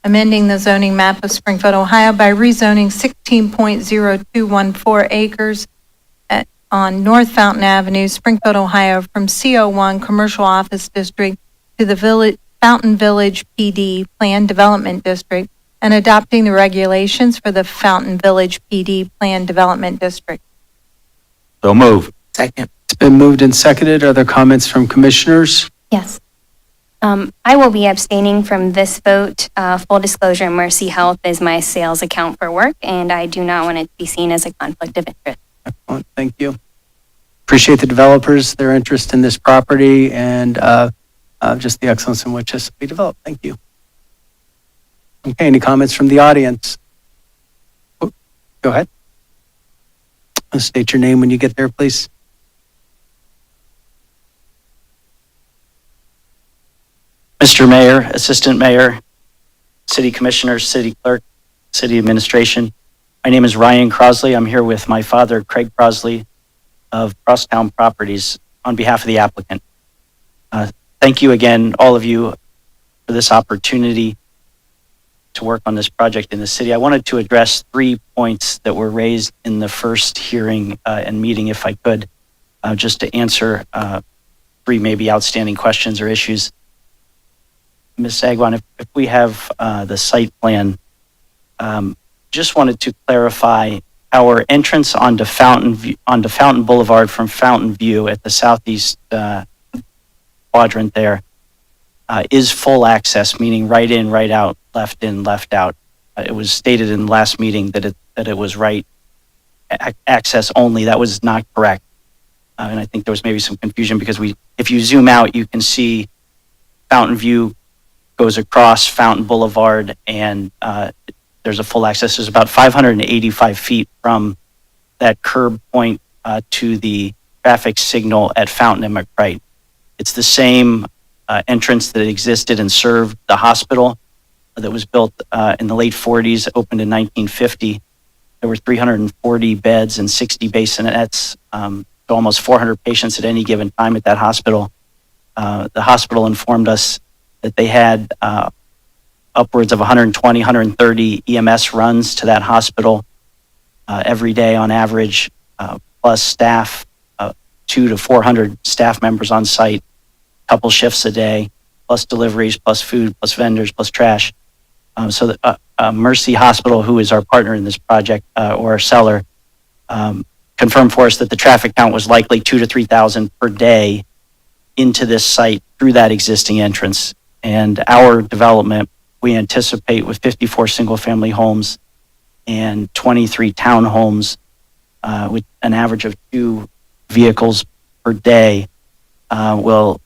S8: Amending the zoning map of Springfield, Ohio by rezoning 16.0214 acres on North Fountain Avenue, Springfield, Ohio, from CO1 Commercial Office District to the Fountain Village PD Plan Development District, and adopting the regulations for the Fountain Village PD Plan Development District.
S4: So moved.
S3: Second.
S1: It's been moved and seconded. Are there comments from commissioners?
S17: Yes. I will be abstaining from this vote. Full disclosure, Mercy Health is my sales account for work, and I do not want it to be seen as a conflict of interest.
S1: Excellent. Thank you. Appreciate the developers, their interest in this property, and just the excellence in which this will be developed. Thank you. Okay, any comments from the audience? Oh, go ahead. State your name when you get there, please.
S18: Mr. Mayor, Assistant Mayor, City Commissioners, City Clerk, City Administration. My name is Ryan Crosley. I'm here with my father, Craig Crosley, of Crosstown Properties, on behalf of the applicant. Thank you again, all of you, for this opportunity to work on this project in the city. I wanted to address 3 points that were raised in the first hearing and meeting, if I could, just to answer 3 maybe outstanding questions or issues. Ms. Agwan, if we have the site plan, just wanted to clarify our entrance onto Fountain Boulevard from Fountain View at the southeast quadrant there is full access, meaning right in, right out, left in, left out. It was stated in the last meeting that it was right access only. That was not correct. And I think there was maybe some confusion because if you zoom out, you can see Fountain View goes across Fountain Boulevard, and there's a full access. There's about 585 feet from that curb point to the traffic signal at Fountain and McBride. It's the same entrance that existed and served the hospital that was built in the late 40s, opened in 1950. There were 340 beds and 60 bassinettes, so almost 400 patients at any given time at that hospital. The hospital informed us that they had upwards of 120, 130 EMS runs to that hospital every day on average, plus staff, 200 to 400 staff members on site, couple shifts a day, plus deliveries, plus food, plus vendors, plus trash. So the Mercy Hospital, who is our partner in this project, or our seller, confirmed for us that the traffic count was likely 2,000 to 3,000 per day into this site through that existing entrance. And our development, we anticipate with 54 single-family homes and 23 townhomes, with an average of 2 vehicles per day, will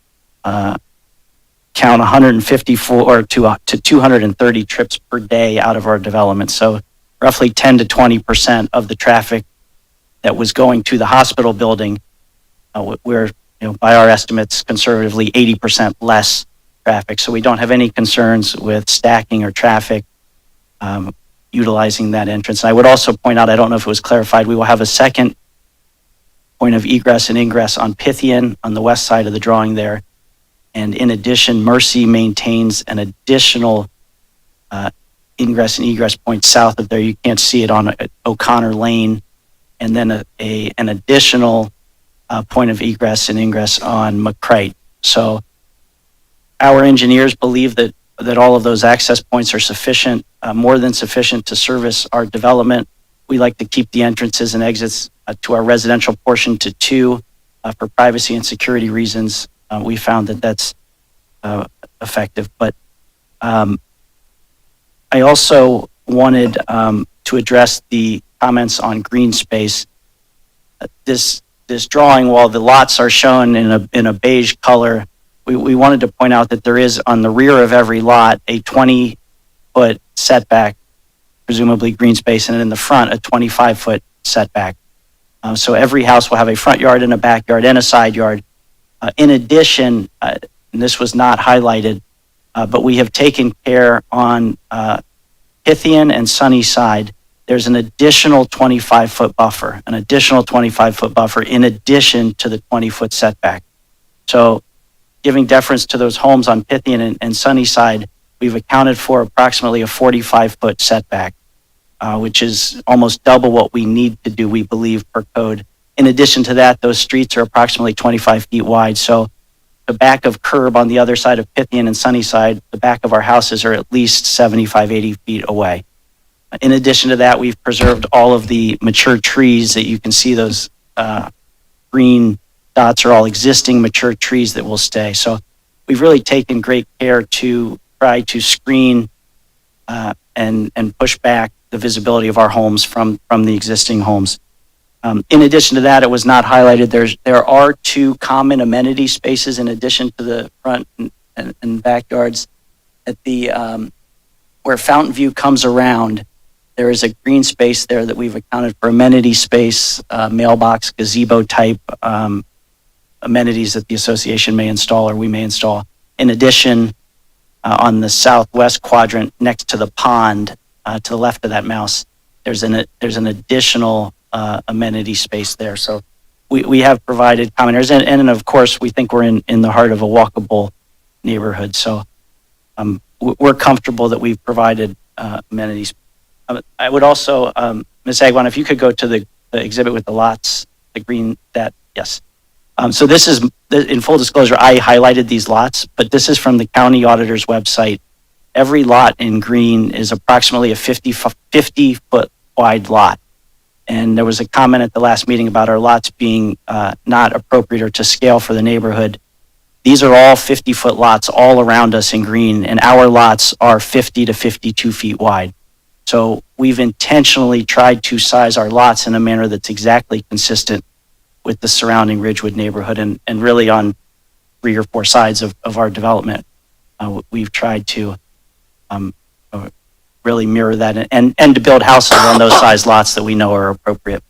S18: count 154 to 230 trips per day out of our development. So roughly 10 to 20% of the traffic that was going to the hospital building, we're, by our estimates, conservatively 80% less traffic. So we don't have any concerns with stacking or traffic utilizing that entrance. And I would also point out, I don't know if it was clarified, we will have a second point of egress and ingress on Pythian on the west side of the drawing there. And in addition, Mercy maintains an additional ingress and egress point south of there. You can't see it on O'Connor Lane. And then an additional point of egress and ingress on McCrite. So our engineers believe that all of those access points are sufficient, more than sufficient to service our development. We like to keep the entrances and exits to our residential portion to 2 for privacy and security reasons. We found that that's effective. But I also wanted to address the comments on green space. This drawing, while the lots are shown in a beige color, we wanted to point out that there is on the rear of every lot a 20-foot setback, presumably green space, and in the front a 25-foot setback. So every house will have a front yard and a backyard and a side yard. In addition, and this was not highlighted, but we have taken care on Pythian and Sunnyside. There's an additional 25-foot buffer, in addition to the 20-foot setback. So giving deference to those homes on Pythian and Sunnyside, we've accounted for approximately a 45-foot setback, which is almost double what we need to do, we believe, per code. In addition to that, those streets are approximately 25 feet wide. So the back of curb on the other side of Pythian and Sunnyside, the back of our houses are at least 75, 80 feet away. In addition to that, we've preserved all of the mature trees that you can see. Those green dots are all existing mature trees that will stay. So we've really taken great care to try to screen and push back the visibility of our homes from the existing homes. In addition to that, it was not highlighted. There are 2 common amenity spaces in addition to the front and backyards. At the where Fountain View comes around, there is a green space there that we've accounted for amenity space, mailbox, gazebo type amenities that the association may install or we may install. In addition, on the southwest quadrant next to the pond, to the left of that mouse, there's an additional amenity space there. So we have provided common areas, and of course we think we're in the heart of a walkable neighborhood. So we're comfortable that we've provided amenities. I would also, Ms. Agwan, if you could go to the exhibit with the lots, the green, yes. So this is, in full disclosure, I highlighted these lots, but this is from the county auditor's website. Every lot in green is approximately a 50-foot wide lot. And there was a comment at the last meeting about our lots being not appropriate or to scale for the neighborhood. These are all 50-foot lots all around us in green, and our lots are 50 to 52 feet wide. So we've intentionally tried to size our lots in a manner that's exactly consistent with the surrounding Ridgewood neighborhood, and really on 3 or 4 sides of our development. We've tried to really mirror that and to build houses on those size lots that we know are appropriate.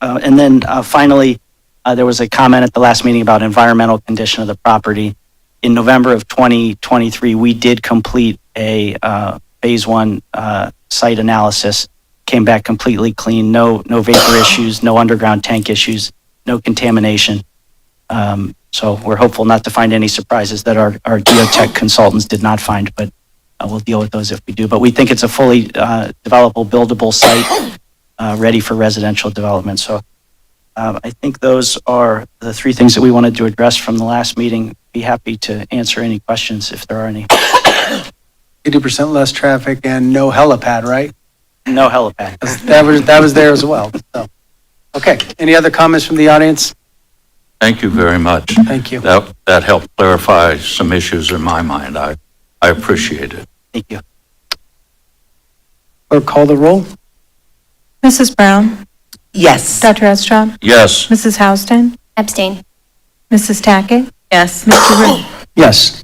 S18: And then finally, there was a comment at the last meeting about environmental condition of the property. In November of 2023, we did complete a phase one site analysis. Came back completely clean, no vapor issues, no underground tank issues, no contamination. So we're hopeful not to find any surprises that our geotech consultants did not find, but we'll deal with those if we do. But we think it's a fully developable, buildable site ready for residential development. So I think those are the three things that we wanted to address from the last meeting. Be happy to answer any questions if there are any.
S1: 80% less traffic and no helipad, right?
S18: No helipad.
S1: That was there as well. So, okay. Any other comments from the audience?
S4: Thank you very much.
S1: Thank you.
S4: That helped clarify some issues in my mind. I appreciate it.
S18: Thank you.
S1: Clerk, call the roll.
S8: Mrs. Brown?
S3: Yes.
S8: Dr. Estrad?
S4: Yes.
S8: Mrs. Houston?
S17: Abstain.
S8: Mrs. Tackett?
S3: Yes.
S8: Mr. Root?
S1: Yes.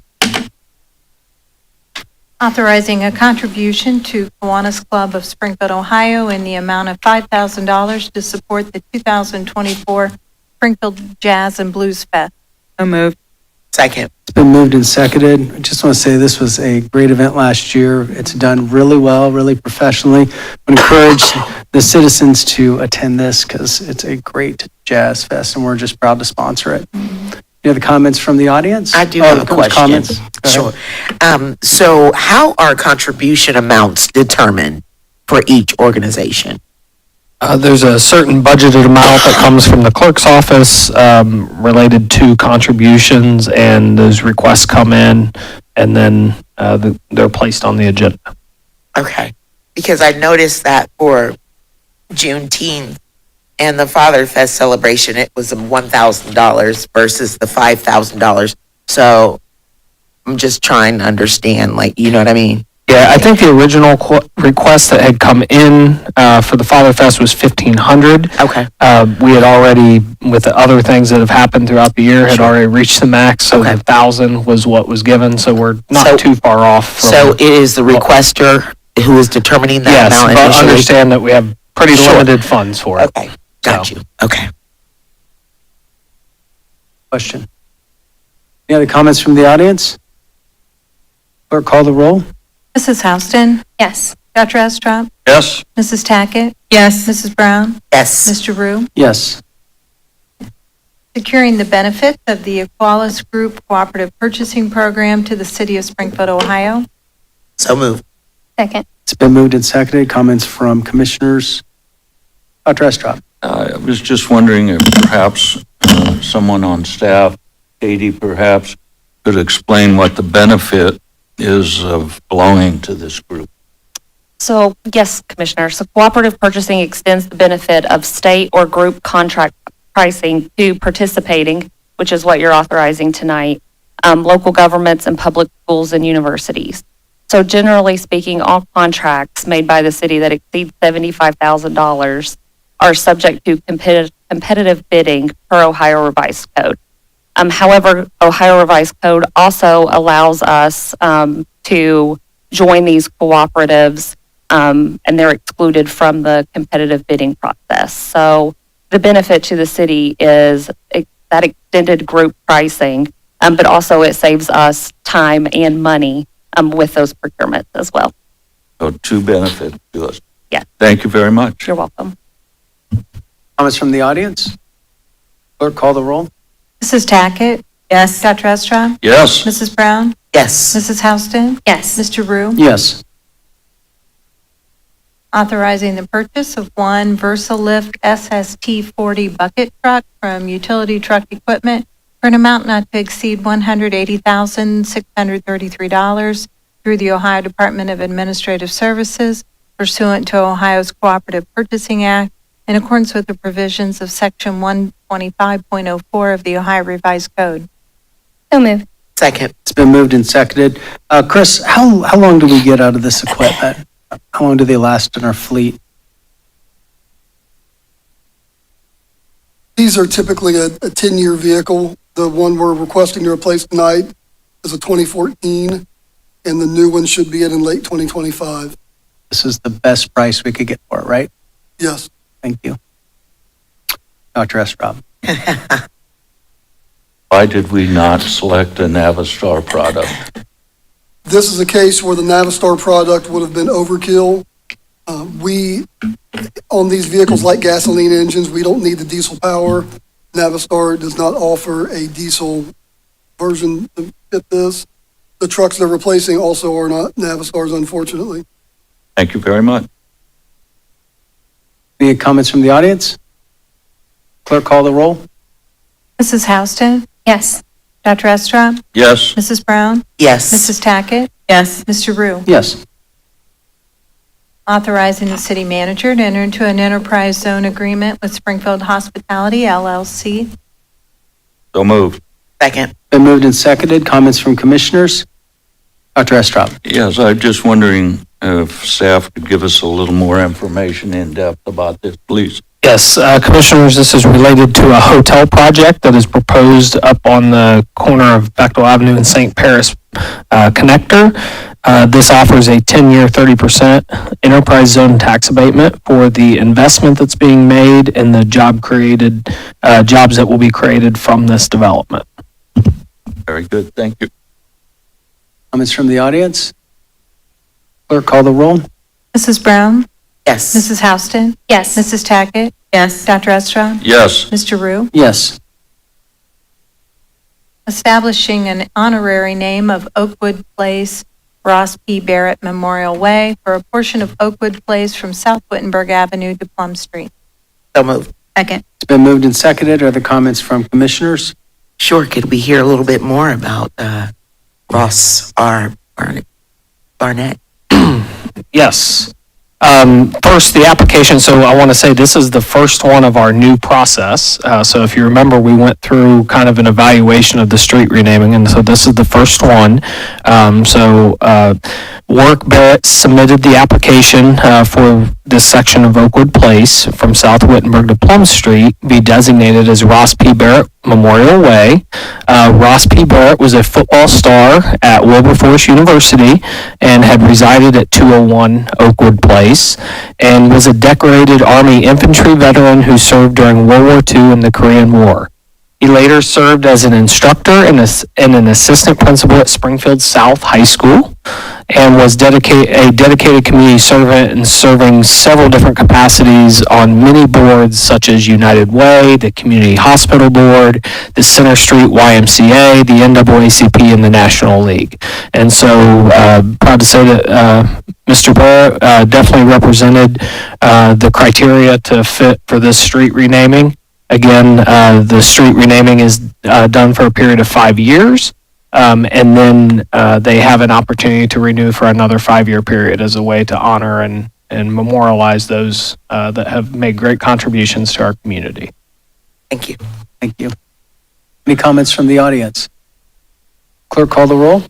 S8: Authorizing a contribution to Kiwanis Club of Springfield, Ohio in the amount of $5,000 to support the 2024 Springfield Jazz and Blues Fest.
S2: So moved.
S3: Second.
S1: It's been moved and seconded. I just want to say this was a great event last year. It's done really well, really professionally. I would encourage the citizens to attend this because it's a great jazz fest and we're just proud to sponsor it. Any other comments from the audience?
S3: I do
S1: Oh,
S3: have a
S1: comments?
S3: question.
S1: Go ahead.
S3: Sure. So how are contribution amounts determined for each organization?
S6: There's a certain budgeted amount that comes from the clerk's office related to contributions, and those requests come in, and then they're placed on the agenda.
S3: Okay. Because I noticed that for Juneteenth and the Father Fest celebration, it was $1,000 versus the $5,000. So I'm just trying to understand, like, you know what I mean?
S6: Yeah, I think the original request that had come in for the Father Fest was $1,500.
S3: Okay.
S6: We had already, with the other things that have happened throughout the year, had already reached the max, so
S3: Okay.
S6: the 1,000 was what was given, so we're not too far off from.
S3: So it is the requester who is determining that amount
S6: Yes, but
S3: initially?
S6: understand that we have pretty
S3: Sure.
S6: limited funds for it.
S3: Okay, got you. Okay.
S1: Question. Any other comments from the audience? Clerk, call the roll.
S8: Mrs. Houston?
S17: Yes.
S8: Dr. Estrad?
S4: Yes.
S8: Mrs. Tackett?
S2: Yes.
S8: Mrs. Brown?
S3: Yes.
S8: Mr. Rue?
S1: Yes.
S8: Securing the benefits of the Equalis Group Cooperative Purchasing Program to the City of Springfield, Ohio.
S3: So moved.
S17: Second.
S1: It's been moved and seconded. Comments from commissioners? Dr. Estrad.
S4: I was just wondering if perhaps someone on staff, Katie perhaps, could explain what the benefit is of belonging to this group.
S19: So, yes, Commissioner. So cooperative purchasing extends the benefit of state or group contract pricing to participating, which is what you're authorizing tonight, local governments and public schools and universities. So generally speaking, all contracts made by the city that exceed $75,000 are subject to competitive bidding per Ohio Revised Code. However, Ohio Revised Code also allows us to join these cooperatives, and they're excluded from the competitive bidding process. So the benefit to the city is that extended group pricing, but also it saves us time and money with those procurements as well.
S4: So two benefits to us.
S19: Yeah.
S4: Thank you very much.
S19: You're welcome.
S1: Comments from the audience? Clerk, call the roll.
S8: Mrs. Tackett?
S2: Yes.
S8: Dr. Estrad?
S4: Yes.
S8: Mrs. Brown?
S3: Yes.
S8: Mrs. Houston?
S17: Yes.
S8: Mr. Rue?
S1: Yes.
S8: Authorizing the purchase of one VersaLift SST 40 bucket truck from Utility Truck Equipment for an amount not to exceed $180,633 through the Ohio Department of Administrative Services pursuant to Ohio's Cooperative Purchasing Act in accordance with the provisions of Section 125.04 of the Ohio Revised Code.
S17: So moved.
S3: Second.
S1: It's been moved and seconded. Chris, how long do we get out of this equipment? How long do they last in our fleet?
S13: These are typically a 10-year vehicle. The one we're requesting to replace tonight is a 2014, and the new one should be in late 2025.
S1: This is the best price we could get for it, right?
S13: Yes.
S1: Thank you. Dr. Estrad.
S4: Why did we not select a Navistar product?
S13: This is a case where the Navistar product would have been overkill. On these vehicles like gasoline engines, we don't need the diesel power. Navistar does not offer a diesel version to fit this. The trucks they're replacing also are not Navistars, unfortunately.
S4: Thank you very much.
S1: Any comments from the audience? Clerk, call the roll.
S8: Mrs. Houston?
S17: Yes.
S8: Dr. Estrop?
S4: Yes.
S8: Mrs. Brown?
S3: Yes.
S8: Mrs. Tackett?
S2: Yes.
S8: Mr. Rue?
S1: Yes.
S8: Authorizing the city manager to enter into an enterprise zone agreement with Springfield Hospitality LLC.
S4: So moved.
S3: Second.
S1: Been moved and seconded. Comments from commissioners? Dr. Estrop.
S4: Yes, I'm just wondering if staff could give us a little more information in depth about this, please.
S6: Yes, Commissioners, this is related to a hotel project that is proposed up on the corner of Bechtel Avenue and St. Paris connector. This offers a 10-year, 30% enterprise zone tax abatement for the investment that's being made and the jobs that will be created from this development.
S4: Very good, thank you.
S1: Comments from the audience? Clerk, call the roll.
S8: Mrs. Brown?
S3: Yes.
S8: Mrs. Houston?
S17: Yes.
S8: Mrs. Tackett?
S2: Yes.
S8: Dr. Estrop?
S4: Yes.
S8: Mr. Rue?
S1: Yes.
S8: Establishing an honorary name of Oakwood Place, Ross P. Barrett Memorial Way for a portion of Oakwood Place from South Wittenberg Avenue to Plum Street.
S3: So moved.
S2: Second.
S1: It's been moved and seconded. Are there comments from commissioners?
S3: Sure, could we hear a little bit more about Ross R. Barnett?
S6: Yes. First, the application, so I want to say this is the first one of our new process. So if you remember, we went through kind of an evaluation of the street renaming, and so this is the first one. Warwick Barrett submitted the application for this section of Oakwood Place from South Wittenberg to Plum Street be designated as Ross P. Barrett Memorial Way. Ross P. Barrett was a football star at Wilberforce University and had resided at 201 Oakwood Place and was a decorated Army infantry veteran who served during World War II and the Korean War. He later served as an instructor and an assistant principal at Springfield South High School and was a dedicated community servant and serving several different capacities on many boards such as United Way, the Community Hospital Board, the Center Street YMCA, the NAACP, and the National League. And so proud to say that Mr. Barrett definitely represented the criteria to fit for this street renaming. Again, the street renaming is done for a period of 5 years, and then they have an opportunity to renew for another 5-year period as a way to honor and memorialize those that have made great contributions to our community.
S3: Thank you.
S1: Thank you. Any comments from the audience? Clerk, call the roll.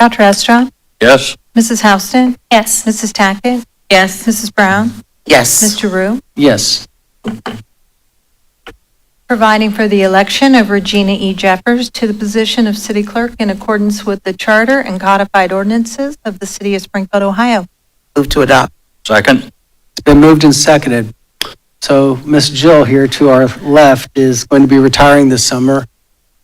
S8: Dr. Estrop?
S4: Yes.
S8: Mrs. Houston?
S17: Yes.
S8: Mrs. Tackett?
S2: Yes.
S8: Mrs. Brown?
S3: Yes.
S8: Mr. Rue?
S1: Yes.
S8: Providing for the election of Regina E. Jeffers to the position of city clerk in accordance with the charter and codified ordinances of the city of Springfield, Ohio.
S3: Move to adopt.
S4: Second.
S1: It's been moved and seconded. So Miss Jill here to our left is going to be retiring this summer,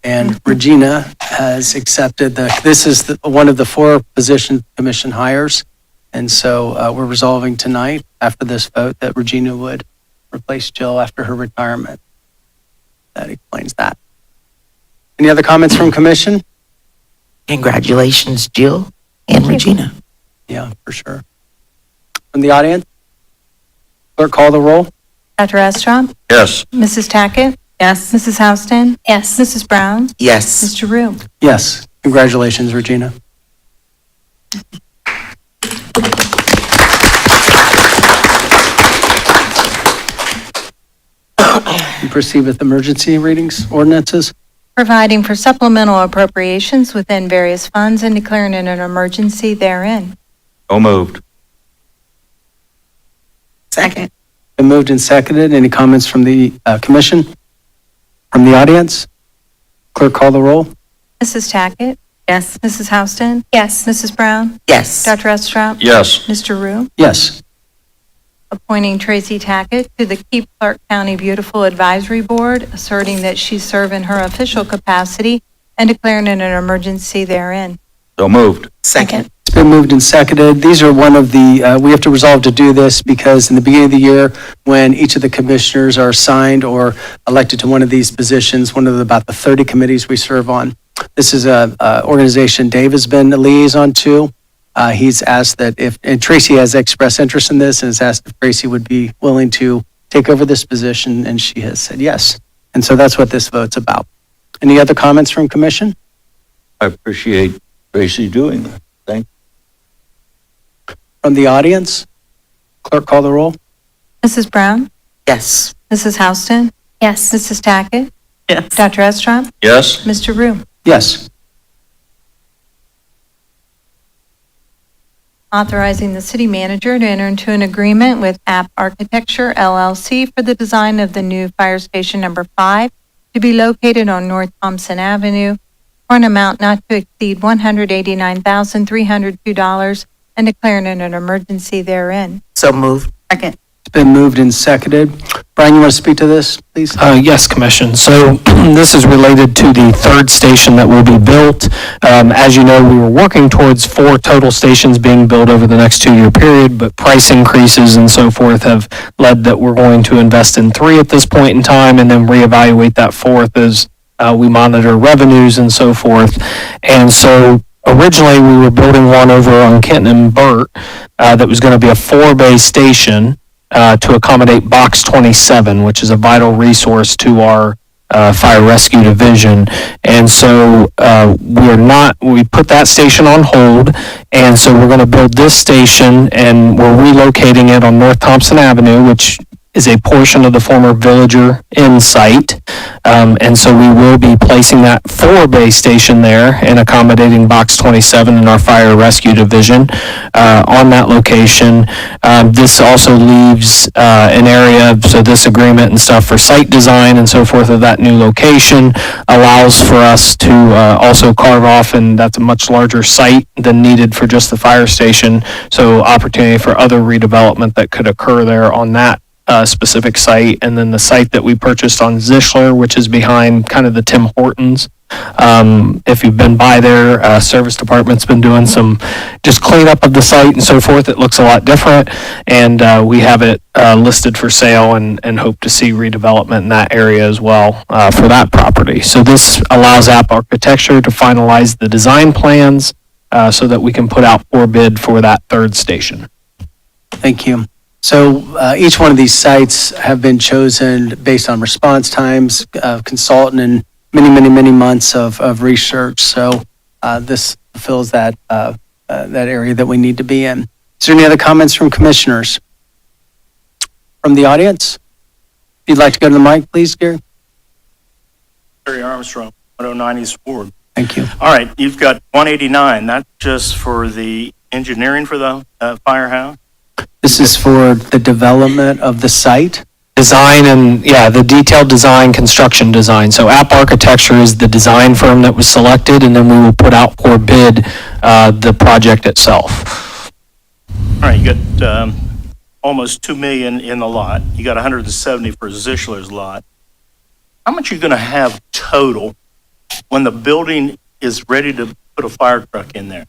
S1: and Regina has accepted this is one of the 4 position commission hires. And so we're resolving tonight after this vote that Regina would replace Jill after her retirement. That explains that. Any other comments from commission?
S3: Congratulations, Jill and Regina.
S1: Yeah, for sure. From the audience? Clerk, call the roll.
S8: Dr. Estrop?
S4: Yes.
S8: Mrs. Tackett?
S2: Yes.
S8: Mrs. Houston?
S17: Yes.
S8: Mrs. Brown?
S3: Yes.
S8: Mr. Rue?
S1: Yes. Congratulations, Regina. We proceed with emergency readings, ordinances.
S8: Providing for supplemental appropriations within various funds and declaring an emergency therein.
S4: So moved.
S3: Second.
S1: Been moved and seconded. Any comments from the commission? From the audience? Clerk, call the roll.
S8: Mrs. Tackett?
S2: Yes.
S8: Mrs. Houston?
S17: Yes.
S8: Mrs. Brown?
S3: Yes.
S8: Dr. Estrop?
S4: Yes.
S8: Mr. Rue?
S1: Yes.
S8: Appointing Tracy Tackett to the Keep Clark County Beautiful Advisory Board, asserting that she served in her official capacity and declaring an emergency therein.
S4: So moved.
S3: Second.
S1: It's been moved and seconded. These are one of the, we have to resolve to do this because in the beginning of the year, when each of the commissioners are assigned or elected to one of these positions, one of about the 30 committees we serve on, this is a organization Dave has been a liaison to. He's asked that if, and Tracy has expressed interest in this and has asked if Tracy would be willing to take over this position, and she has said yes. And so that's what this vote's about. Any other comments from commission?
S4: I appreciate Tracy doing that. Thank
S1: From the audience? Clerk, call the roll.
S8: Mrs. Brown?
S3: Yes.
S8: Mrs. Houston?
S17: Yes.
S8: Mrs. Tackett?
S14: Yes.
S8: Dr. Estrom?
S4: Yes.
S8: Mr. Rue?
S1: Yes.
S8: Authorizing the city manager to enter into an agreement with App Architecture LLC for the design of the new fire station number 5 to be located on North Thompson Avenue for an amount not to exceed $189,302 and declaring it an emergency therein.
S3: So moved.
S14: Second.
S1: It's been moved and seconded. Brian, you want to speak to this, please?
S6: Yes, Commission. So this is related to the third station that will be built. As you know, we were working towards 4 total stations being built over the next 2-year period, but price increases and so forth have led that we're going to invest in 3 at this point in time and then reevaluate that 4th as we monitor revenues and so forth. And so originally we were building one over on Kenton and Burt that was going to be a 4-bay station to accommodate Box 27, which is a vital resource to our fire rescue division. And so we put that station on hold. And so we're going to build this station and we're relocating it on North Thompson Avenue, which is a portion of the former Villager Inn site. And so we will be placing that 4-bay station there and accommodating Box 27 in our fire rescue division on that location. This also leaves an area, so this agreement and stuff for site design and so forth of that new location allows for us to also carve off, and that's a much larger site than needed for just the fire station. So opportunity for other redevelopment that could occur there on that specific site. And then the site that we purchased on Zischler, which is behind kind of the Tim Hortons. If you've been by there, service department's been doing some just cleanup of the site and so forth. It looks a lot different. And we have it listed for sale and hope to see redevelopment in that area as well for that property. So this allows App Architecture to finalize the design plans so that we can put out for bid for that third station.
S1: Thank you. So each one of these sites have been chosen based on response times, consultant, and many months of research. So this fulfills that area that we need to be in. Is there any other comments from commissioners? From the audience? If you'd like to go to the mic, please, Gary.
S16: Gary Armstrong, 109 East Ward.
S1: Thank you.
S16: All right, you've got 189. That's just for the engineering for the firehouse?
S1: This is for the development of the site.
S6: Design and, the detailed design, construction design. So App Architecture is the design firm that was selected, and then we will put out for bid the project itself.
S16: All right, you got almost $2 million in the lot. You got 170 for Zischler's lot. How much are you going to have total when the building is ready to put a fire truck in there?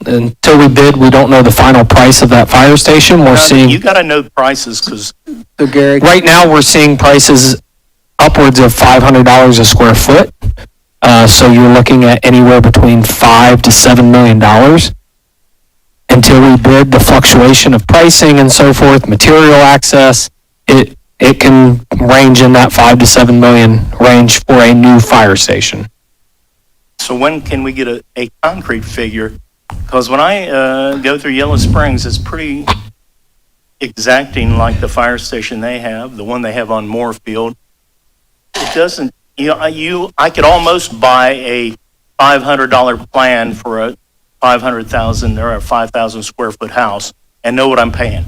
S6: Until we bid, we don't know the final price of that fire station. We're seeing,
S16: You got to know prices because
S1: So Gary,
S6: right now, we're seeing prices upwards of $500 a square foot. So you're looking at anywhere between $5 to $7 million. Until we bid, the fluctuation of pricing and so forth, material access, it can range in that 5 to 7 million range for a new fire station.
S16: So when can we get a concrete figure? Because when I go through Yellow Springs, it's pretty exacting like the fire station they have, the one they have on Moorfield. It doesn't, I could almost buy a $500 plan for a 500,000 or a 5,000 square foot house and know what I'm paying.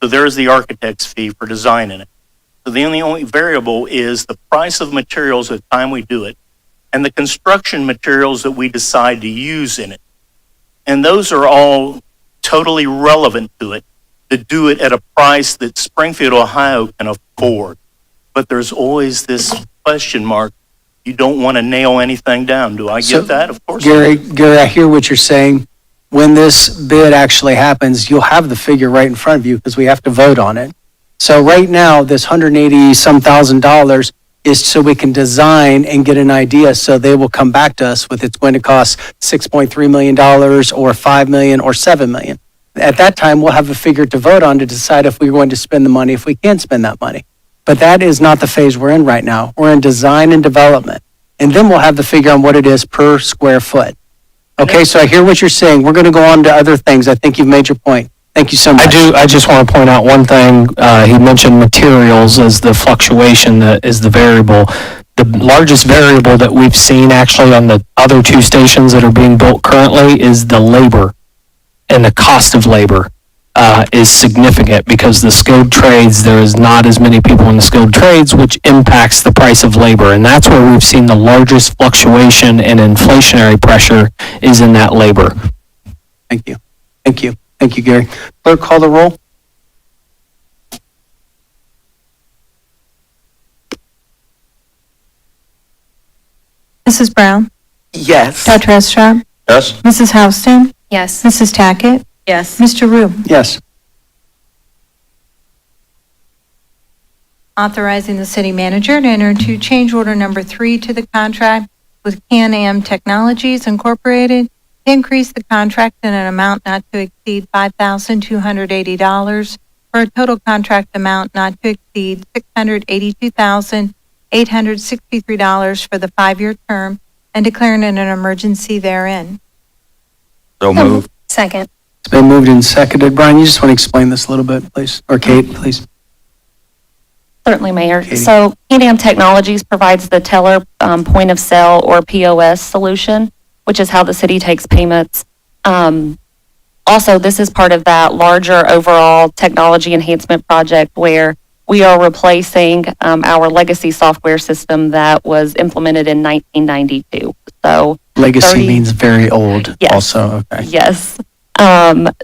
S16: So there's the architect's fee for designing it. So the only variable is the price of materials at the time we do it and the construction materials that we decide to use in it. And those are all totally relevant to it, to do it at a price that Springfield, Ohio can afford. But there's always this question mark, you don't want to nail anything down. Do I
S1: So,
S16: get that? Of course.
S1: Gary, I hear what you're saying. When this bid actually happens, you'll have the figure right in front of you because we have to vote on it. So right now, this $180-some thousand is so we can design and get an idea. So they will come back to us with it's going to cost $6.3 million or $5 million or $7 million. At that time, we'll have a figure to vote on to decide if we're going to spend the money, if we can spend that money. But that is not the phase we're in right now. We're in design and development. And then we'll have the figure on what it is per square foot. Okay, so I hear what you're saying. We're going to go on to other things. I think you've made your point. Thank you so much.
S6: I just want to point out one thing. He mentioned materials as the fluctuation that is the variable. The largest variable that we've seen actually on the other two stations that are being built currently is the labor. And the cost of labor is significant because the skilled trades, there is not as many people in the skilled trades, which impacts the price of labor. And that's where we've seen the largest fluctuation and inflationary pressure is in that labor.
S1: Thank you. Thank you. Thank you, Gary. Clerk, call the roll.
S8: Mrs. Brown?
S3: Yes.
S8: Dr. Estrop?
S4: Yes?
S8: Mrs. Houston?
S17: Yes.
S8: Mrs. Tackett?
S2: Yes.
S8: Mr. Rue?
S1: Yes.
S8: Authorizing the city manager to enter into change order number 3 to the contract with Can-Am Technologies Incorporated to increase the contract in an amount not to exceed $5,280 for a total contract amount not to exceed $682,863 for the 5-year term and declaring an emergency therein.
S4: So moved.
S17: Second.
S1: It's been moved and seconded. Brian, you just want to explain this a little bit, please? Or Kate, please?
S19: Certainly, Mayor.
S1: Katie.
S19: So Can-Am Technologies provides the teller point of sale or POS solution, which is how the city takes payments. Also, this is part of that larger overall technology enhancement project where we are replacing our legacy software system that was implemented in 1992. So
S1: Legacy means very old
S19: Yes.
S1: also. Okay.
S19: Yes.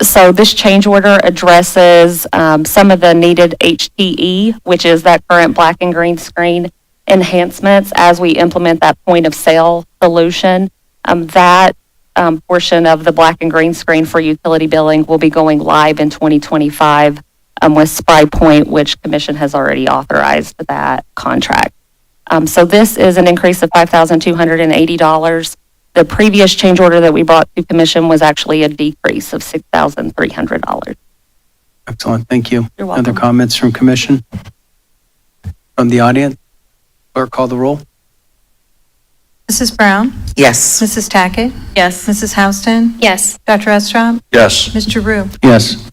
S19: So this change order addresses some of the needed HTE, which is that current black and green screen enhancements as we implement that point of sale solution. That portion of the black and green screen for utility billing will be going live in 2025 with Spry Point, which Commission has already authorized that contract. So this is an increase of $5,280. The previous change order that we brought to Commission was actually a decrease of $6,300.
S1: Excellent. Thank you.
S19: You're welcome.
S1: Other comments from commission? From the audience? Clerk, call the roll.
S8: Mrs. Brown?
S3: Yes.
S8: Mrs. Tackett?
S2: Yes.
S8: Mrs. Houston?
S17: Yes.
S8: Dr. Estrop?
S4: Yes.
S8: Mr. Rue?
S1: Yes.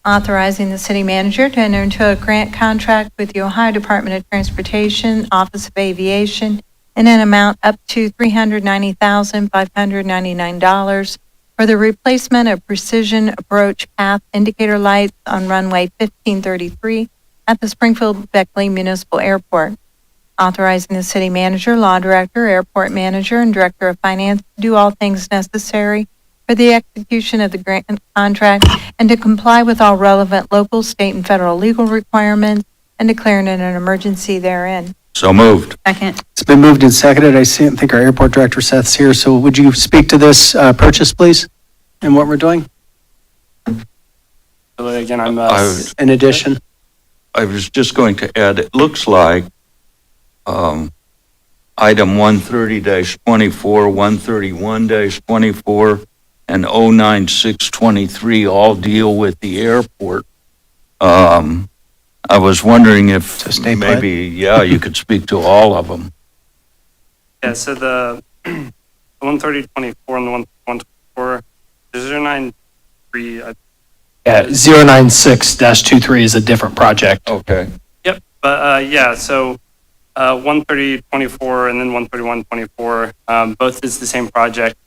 S8: Authorizing the city manager to enter into a grant contract with the Ohio Department of Transportation, Office of Aviation, in an amount up to $390,599 for the replacement of precision approach path indicator lights on runway 1533 at the Springfield Beckley Municipal Airport. Authorizing the city manager, law director, airport manager, and director of finance to do all things necessary for the execution of the grant contract and to comply with all relevant local, state, and federal legal requirements and declaring it an emergency therein.
S4: So moved.
S2: Second.
S1: It's been moved and seconded. I think our airport director Seth's here. So would you speak to this purchase, please, and what we're doing?
S20: Again, I'm
S1: In addition,
S4: I was just going to add, it looks like item 130-24, 131-24, and 09623 all deal with the airport. I was wondering if maybe, you could speak to all of them.
S20: Yeah, so the 13024 and the 124, the 093,
S6: Yeah, 096-23 is a different project.
S4: Okay.
S20: Yep, but so 13024 and then 13124, both is the same project.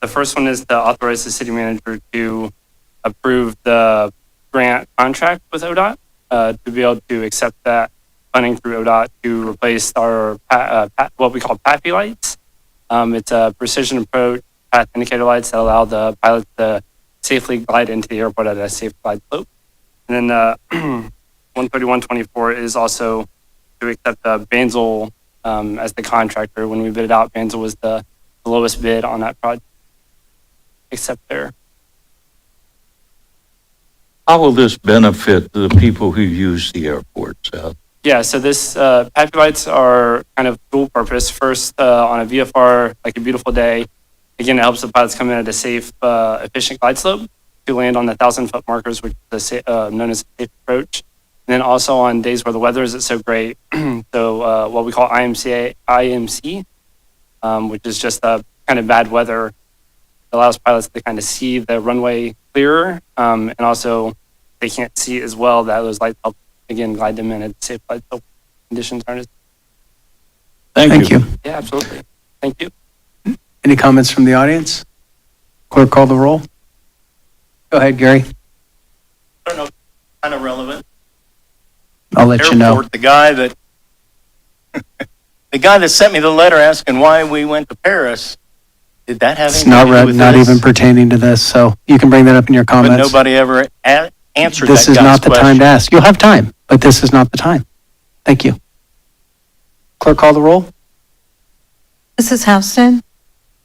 S20: The first one is to authorize the city manager to approve the grant contract with ODOT, to be able to accept that funding through ODOT to replace our what we call PAPI lights. It's a precision approach path indicator lights that allow the pilot to safely glide into the airport at a safe glide slope. And then 13124 is also to accept the Banzel as the contractor. When we bid it out, Banter was the lowest bid on that project, except there.
S4: How will this benefit the people who use the airport, Seth?
S20: Yeah, so this Pappy lights are kind of dual purpose. First, on a VFR, like a beautiful day, again, it helps the pilots come in at a safe, efficient glide slope to land on the 1,000-foot markers, which is known as a safe approach. And then also on days where the weather isn't so great, so what we call IMC, which is just kind of bad weather, it allows pilots to kind of see the runway clearer, and also they can't see as well, that those lights help, again, glide them in at safe glide slope conditions aren't as.
S4: Thank you.
S20: Yeah, absolutely. Thank you.
S1: Any comments from the audience? Clerk, call the roll. Go ahead, Gary.
S16: I don't know, kind of relevant.
S1: I'll let you know.
S16: Airport, the guy that sent me the letter asking why we went to Paris, did that have
S1: It's
S16: anything to do with
S1: not
S16: this?
S1: even pertaining to this, so you can bring that up in your
S16: But
S1: comments.
S16: nobody ever answered
S1: This
S16: that
S1: is
S16: guy's
S1: not the time
S16: question.
S1: to ask. You'll have time, but this is not the time. Thank you. Clerk, call the roll.
S8: Mrs. Houston?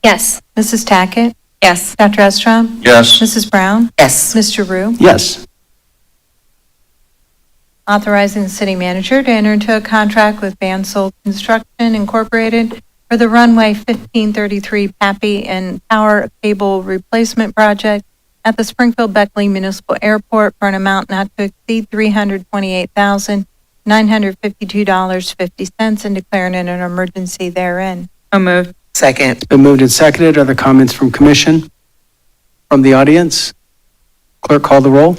S17: Yes.
S8: Mrs. Tackett?
S2: Yes.
S8: Dr. Estrom?
S4: Yes.
S8: Mrs. Brown?
S3: Yes.
S8: Mr. Rue?
S1: Yes.
S8: Authorizing the city manager to enter into a contract with Bansol Construction Incorporated for the runway 1533 Pappy and Power Cable Replacement Project at the Springfield Beckley Municipal Airport for an amount not to exceed $328,952.50 and declaring it an emergency therein.
S2: So moved.
S3: Second.
S1: It's been moved and seconded. Other comments from commission? From the audience? Clerk, call the roll.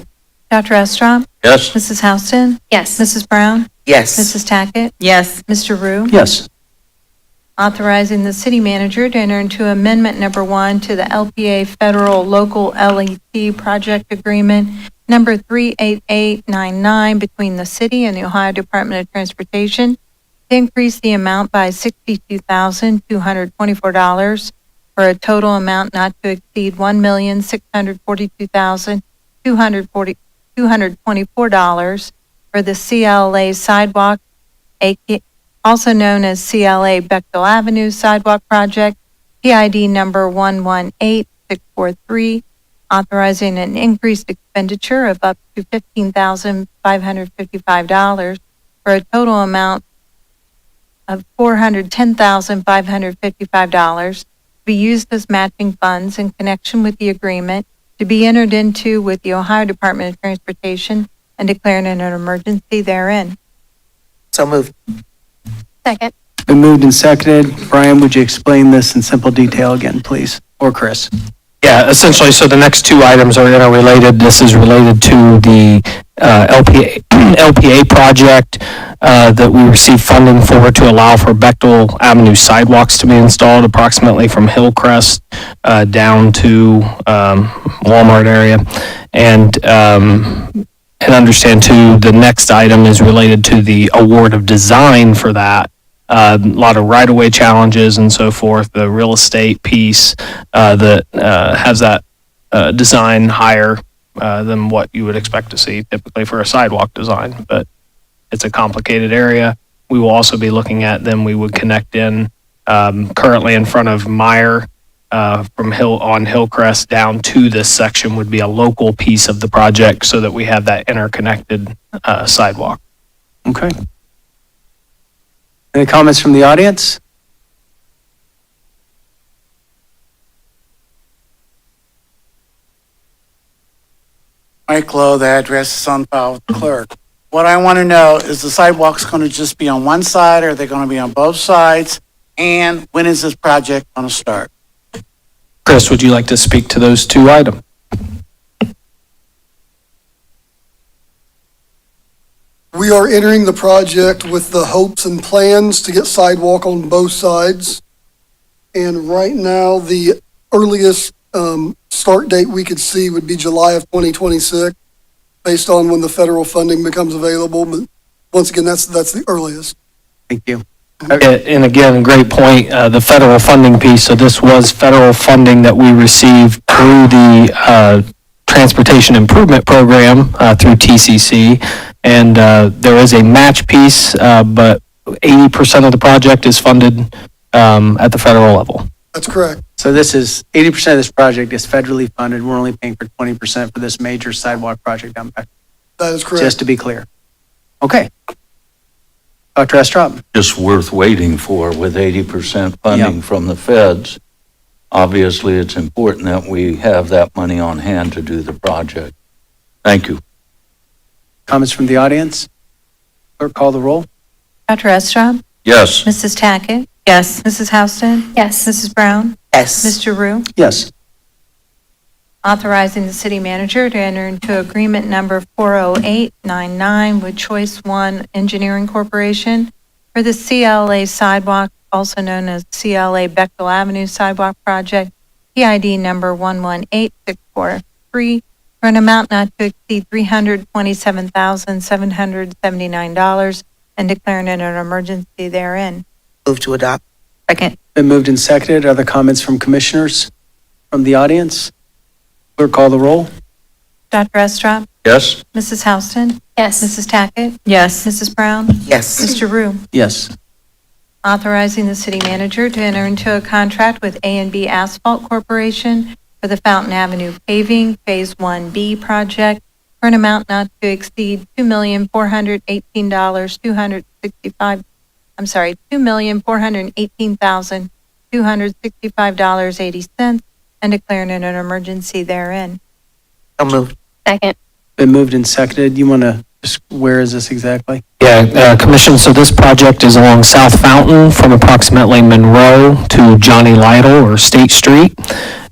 S8: Dr. Estrom?
S4: Yes.
S8: Mrs. Houston?
S17: Yes.
S8: Mrs. Brown?
S3: Yes.
S8: Mrs. Tackett?
S2: Yes.
S8: Mr. Rue?
S1: Yes.
S8: Authorizing the city manager to enter into amendment number 1 to the LPA Federal Local LET Project Agreement number 38899 between the city and the Ohio Department of Transportation to increase the amount by $62,224 for a total amount not to exceed $1,642,224 for the CLA sidewalk, also known as CLA Bechtel Avenue Sidewalk Project, PID number 118643, authorizing an increased expenditure of up to $15,555 for a total amount of $410,555 to be used as matching funds in connection with the agreement to be entered into with the Ohio Department of Transportation and declaring an emergency therein.
S3: So moved.
S17: Second.
S1: It's been moved and seconded. Brian, would you explain this in simple detail again, please? Or Chris?
S6: Yeah, essentially, so the next two items are interrelated. This is related to the LPA project that we received funding for to allow for Bechtel Avenue sidewalks to be installed approximately from Hillcrest down to Walmart area. And understand too, the next item is related to the award of design for that. A lot of right-of-way challenges and so forth, the real estate piece that has that design higher than what you would expect to see typically for a sidewalk design, but it's a complicated area. We will also be looking at, then we would connect in currently in front of Meyer from Hillcrest down to this section would be a local piece of the project so that we have that interconnected sidewalk.
S1: Okay. Any comments from the audience?
S15: Mike Lowe, the address is on file with the clerk. What I want to know is the sidewalks going to just be on one side, or are they going to be on both sides? And when is this project going to start?
S6: Chris, would you like to speak to those two items?
S13: We are entering the project with the hopes and plans to get sidewalk on both sides. And right now, the earliest start date we could see would be July of 2026, based on when the federal funding becomes available. But once again, that's the earliest.
S1: Thank you.
S6: And again, great point, the federal funding piece. So this was federal funding that we received through the Transportation Improvement Program through TCC. And there is a match piece, but 80% of the project is funded at the federal level.
S13: That's correct.
S1: So this is, 80% of this project is federally funded. We're only paying for 20% for this major sidewalk project down back.
S13: That is correct.
S1: Just to be clear. Okay. Dr. Estrop?
S4: Just worth waiting for with 80% funding from the feds. Obviously, it's important that we have that money on hand to do the project. Thank you.
S1: Comments from the audience? Clerk, call the roll.
S8: Dr. Estrop?
S4: Yes.
S8: Mrs. Tackett?
S2: Yes.
S8: Mrs. Houston?
S17: Yes.
S8: Mrs. Brown?
S3: Yes.
S8: Mr. Rue?
S1: Yes.
S8: Authorizing the city manager to enter into agreement number 40899 with Choice One Engineering Corporation for the CLA sidewalk, also known as CLA Bechtel Avenue Sidewalk Project, PID number 118643, for an amount not to exceed $327,779 and declaring it an emergency therein.
S3: Move to adopt.
S2: Second.
S1: Been moved and seconded. Other comments from commissioners from the audience? Clerk, call the roll.
S8: Dr. Estrop?
S4: Yes.
S8: Mrs. Houston?
S17: Yes.
S8: Mrs. Tackett?
S2: Yes.
S8: Mrs. Brown?
S3: Yes.
S8: Mr. Rue?
S1: Yes.
S8: Authorizing the city manager to enter into a contract with A&B Asphalt Corporation for the Fountain Avenue paving Phase 1B project for an amount not to exceed $2,418,265.80 and declaring it an emergency therein.
S3: So moved.
S17: Second.
S1: Been moved and seconded. You want to, where is this exactly?
S6: Yeah, Commission, so this project is along South Fountain from approximately Monroe to Johnny Lytle or State Street.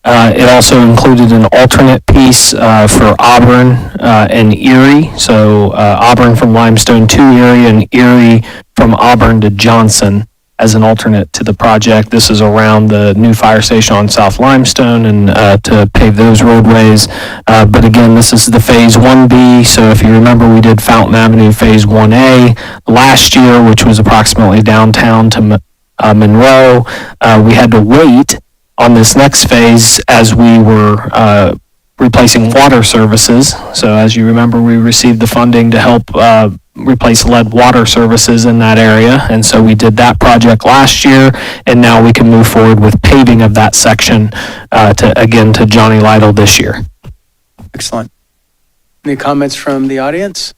S6: It also included an alternate piece for Auburn and Erie. So Auburn from Limestone to Erie and Erie from Auburn to Johnson as an alternate to the project. This is around the new fire station on South Limestone and to pave those roadways. But again, this is the Phase 1B. So if you remember, we did Fountain Avenue Phase 1A last year, which was approximately downtown to Monroe. We had to wait on this next phase as we were replacing water services. So as you remember, we received the funding to help replace lead water services in that area. And so we did that project last year, and now we can move forward with paving of that section to Johnny Lytle this year.
S1: Excellent. Any comments from the audience?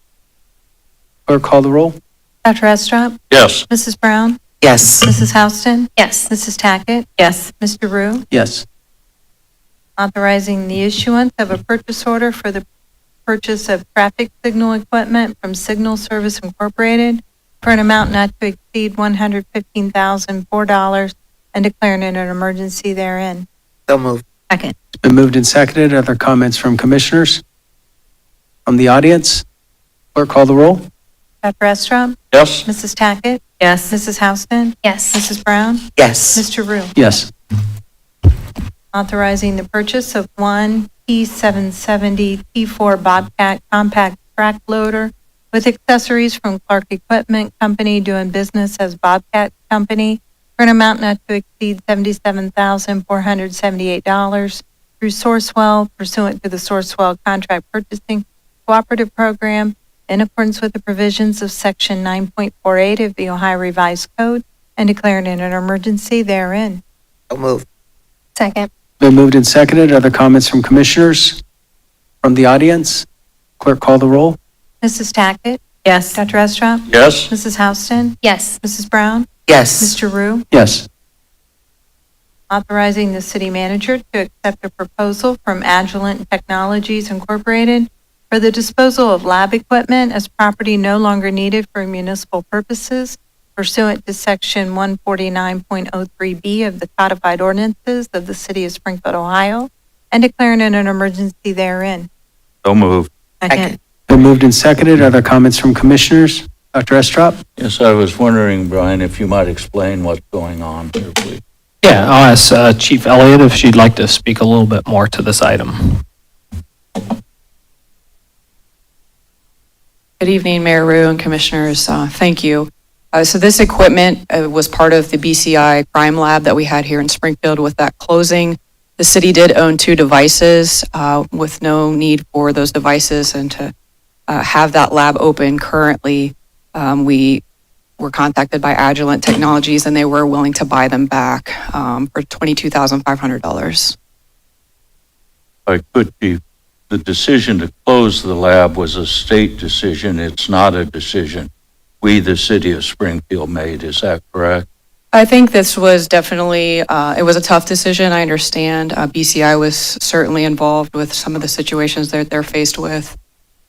S1: Clerk, call the roll.
S8: Dr. Estrop?
S4: Yes.
S8: Mrs. Brown?
S3: Yes.
S8: Mrs. Houston?
S17: Yes.
S8: Mrs. Tackett?
S2: Yes.
S8: Mr. Rue?
S1: Yes.
S8: Authorizing the issuance of a purchase order for the purchase of traffic signal equipment from Signal Service Incorporated for an amount not to exceed $115,004 and declaring it an emergency therein.
S3: So moved.
S2: Second.
S1: It's been moved and seconded. Other comments from commissioners? From the audience? Clerk, call the roll.
S8: Dr. Estrop?
S4: Yes.
S8: Mrs. Tackett?
S2: Yes.
S8: Mrs. Houston?
S17: Yes.
S8: Mrs. Brown?
S3: Yes.
S8: Mr. Rue?
S1: Yes.
S8: Authorizing the purchase of one P770 T4 Bobcat compact track loader with accessories from Clark Equipment Company doing business as Bobcat Company for an amount not to exceed $77,478 through Sourcewell pursuant to the Sourcewell Contract Purchasing Cooperative Program in accordance with the provisions of Section 9.48 of the Ohio Revised Code and declaring it an emergency therein.
S3: So moved.
S17: Second.
S1: Been moved and seconded. Other comments from commissioners? From the audience? Clerk, call the roll.
S8: Mrs. Tackett?
S2: Yes.
S8: Dr. Estrop?
S4: Yes.
S8: Mrs. Houston?
S17: Yes.
S8: Mrs. Brown?
S3: Yes.
S8: Mr. Rue?
S1: Yes.
S8: Authorizing the city manager to accept a proposal from Agilent Technologies Incorporated for the disposal of lab equipment as property no longer needed for municipal purposes pursuant to Section 149.03B of the codified ordinances of the city of Springfield, Ohio, and declaring it an emergency therein.
S4: So moved.
S8: Second.
S1: Been moved and seconded. Other comments from commissioners? Dr. Estrop?
S4: Yes, I was wondering, Brian, if you might explain what's going on here, please.
S6: Yeah, I'll ask Chief Elliott if she'd like to speak a little bit more to this item.
S21: Good evening, Mayor Rue and Commissioners. Thank you. So this equipment was part of the BCI crime lab that we had here in Springfield. With that closing, the city did own 2 devices with no need for those devices, and to have that lab open currently, we were contacted by Agilent Technologies, and they were willing to buy them back for $22,500.
S4: I could be, the decision to close the lab was a state decision. It's not a decision we, the city of Springfield, made. Is that correct?
S21: I think this was definitely, it was a tough decision. I understand. BCI was certainly involved with some of the situations that they're faced with,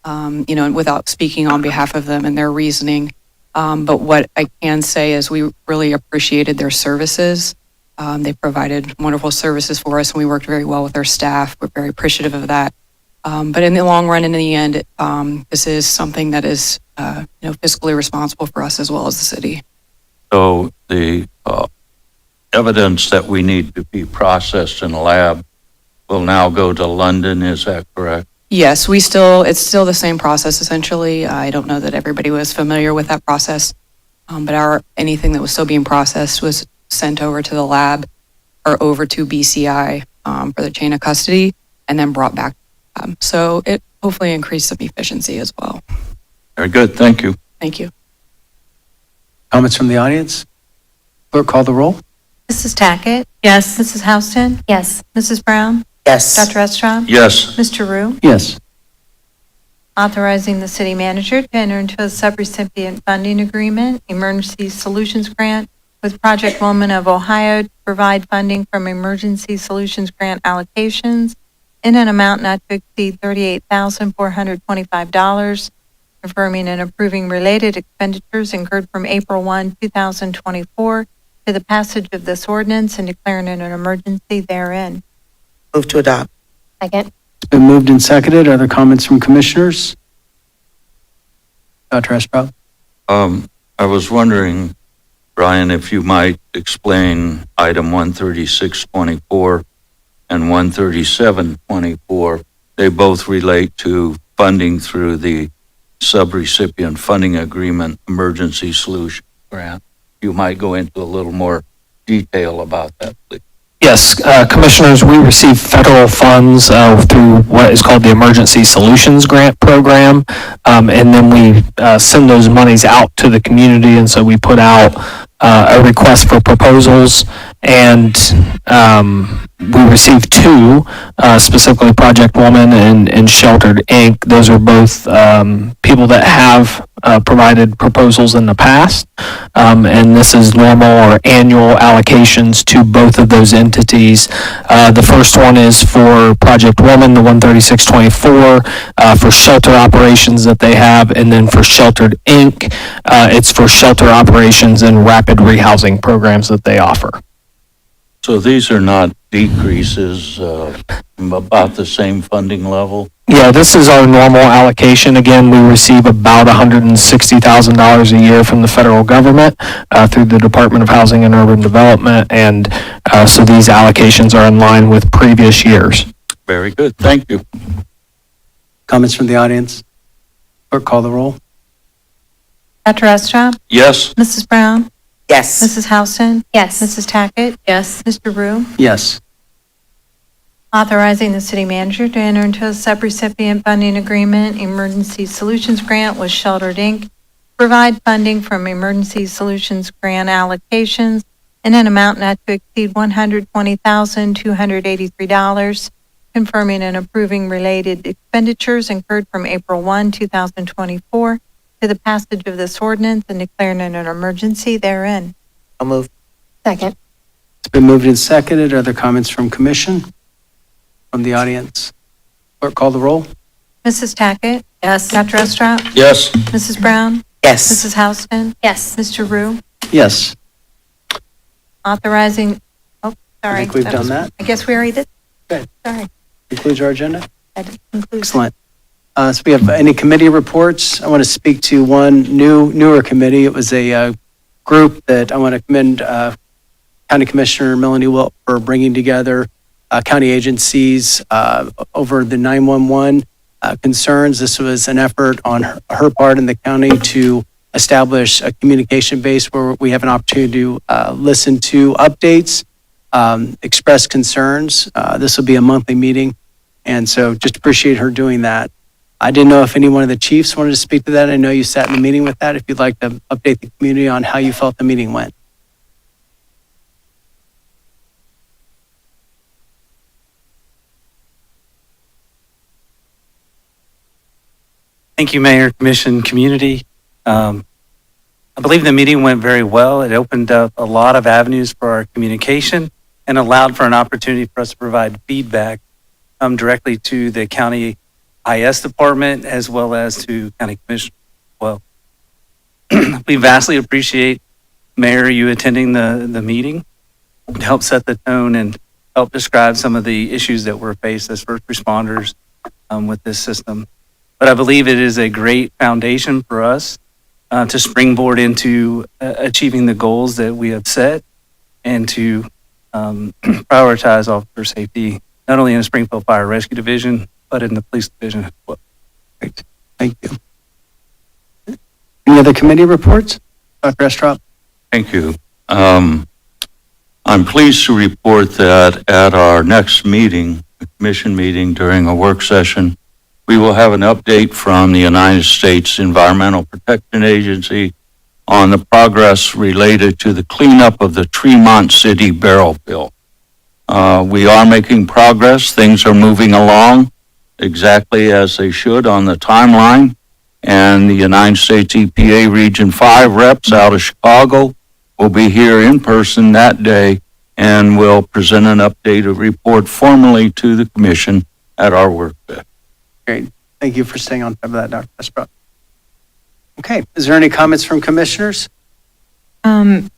S21: and without speaking on behalf of them and their reasoning. But what I can say is we really appreciated their services. They provided wonderful services for us, and we worked very well with their staff. We're very appreciative of that. But in the long run, in the end, this is something that is, fiscally responsible for us as well as the city.
S4: So the evidence that we need to be processed in a lab will now go to London, is that correct?
S21: Yes, it's still the same process essentially. I don't know that everybody was familiar with that process, but anything that was still being processed was sent over to the lab or over to BCI for the chain of custody and then brought back. So it hopefully increased some efficiency as well.
S4: Very good, thank you.
S21: Thank you.
S1: Comments from the audience? Clerk, call the roll.
S8: Mrs. Tackett? Yes. Mrs. Houston?
S17: Yes.
S8: Mrs. Brown?
S3: Yes.
S8: Dr. Estrad?
S4: Yes.
S8: Mr. Rue?
S1: Yes.
S8: Authorizing the city manager to enter into a subrecipient funding agreement, Emergency Solutions Grant, with Project Woman of Ohio to provide funding from Emergency Solutions Grant allocations in an amount not to exceed $38,425, confirming and approving related expenditures incurred from April 1, 2024 to the passage of this ordinance and declaring it an emergency therein.
S3: Move to adopt.
S17: Second.
S1: It's been moved and seconded. Are there comments from commissioners? Dr. Esprout?
S4: I was wondering, Brian, if you might explain item 13624 and 13724. They both relate to funding through the subrecipient funding agreement emergency solution grant. You might go into a little more detail about that, please.
S6: Yes, commissioners, we receive federal funds through what is called the Emergency Solutions Grant Program, and then we send those monies out to the community, and so we put out a request for proposals, and we received two, specifically Project Woman and Sheltered Inc. Those are both people that have provided proposals in the past, and this is normal or annual allocations to both of those entities. The first one is for Project Woman, the 13624, for shelter operations that they have, and then for Sheltered Inc., it's for shelter operations and rapid rehousing programs that they offer.
S4: So these are not decreases, about the same funding level?
S6: Yeah, this is our normal allocation. Again, we receive about $160,000 a year from the federal government through the Department of Housing and Urban Development, and so these allocations are in line with previous years.
S4: Very good, thank you.
S1: Comments from the audience? Clerk, call the roll.
S8: Dr. Estrad?
S4: Yes.
S8: Mrs. Brown?
S3: Yes.
S8: Mrs. Houston?
S17: Yes.
S8: Mrs. Tackett?
S21: Yes.
S8: Mr. Rue?
S1: Yes.
S8: Authorizing the city manager to enter into a subrecipient funding agreement, Emergency Solutions Grant with Sheltered Inc., to provide funding from Emergency Solutions Grant allocations in an amount not to exceed $120,283, confirming and approving related expenditures incurred from April 1, 2024 to the passage of this ordinance and declaring it an emergency therein.
S3: I'll move.
S17: Second.
S1: It's been moved and seconded. Are there comments from commission? From the audience? Clerk, call the roll.
S8: Mrs. Tackett? Yes. Dr. Estrad?
S4: Yes.
S8: Mrs. Brown?
S3: Yes.
S8: Mrs. Houston?
S17: Yes.
S8: Mr. Rue?
S1: Yes.
S8: Authorizing, sorry.
S1: I think we've done that.
S8: I guess we already did.
S1: Okay.
S8: Sorry.
S1: Concludes our agenda?
S8: That concludes.
S1: Excellent. So we have any committee reports? I want to speak to one newer committee. It was a group that I want to commend County Commissioner Melanie Wilt for bringing together county agencies over the 911 concerns. This was an effort on her part in the county to establish a communication base where we have an opportunity to listen to updates, express concerns. This will be a monthly meeting, and so just appreciate her doing that. I didn't know if any one of the chiefs wanted to speak to that. I know you sat in the meeting with that. If you'd like to update the community on how you felt the meeting went.
S5: Thank you, Mayor, Commission, community. I believe the meeting went very well. It opened up a lot of avenues for our communication and allowed for an opportunity for us to provide feedback directly to the county IS department as well as to county commissioners as well. We vastly appreciate, Mayor, you attending the meeting to help set the tone and help describe some of the issues that we're faced as first responders with this system. But I believe it is a great foundation for us to springboard into achieving the goals that we have set and to prioritize officer safety, not only in the Springfield Fire Rescue Division, but in the police division as well.
S1: Great. Thank you. Any other committee reports? Dr. Estrop?
S4: Thank you. I'm pleased to report that at our next meeting, the commission meeting during a work session, we will have an update from the United States Environmental Protection Agency on the progress related to the cleanup of the Tremont City barrel spill. We are making progress. Things are moving along exactly as they should on the timeline. And the United States EPA Region 5 reps out of Chicago will be here in person that day and will present an updated report formally to the commission at our work session.
S1: Great. Thank you for staying on top of that, Dr. Esprott. Okay. Is there any comments from commissioners?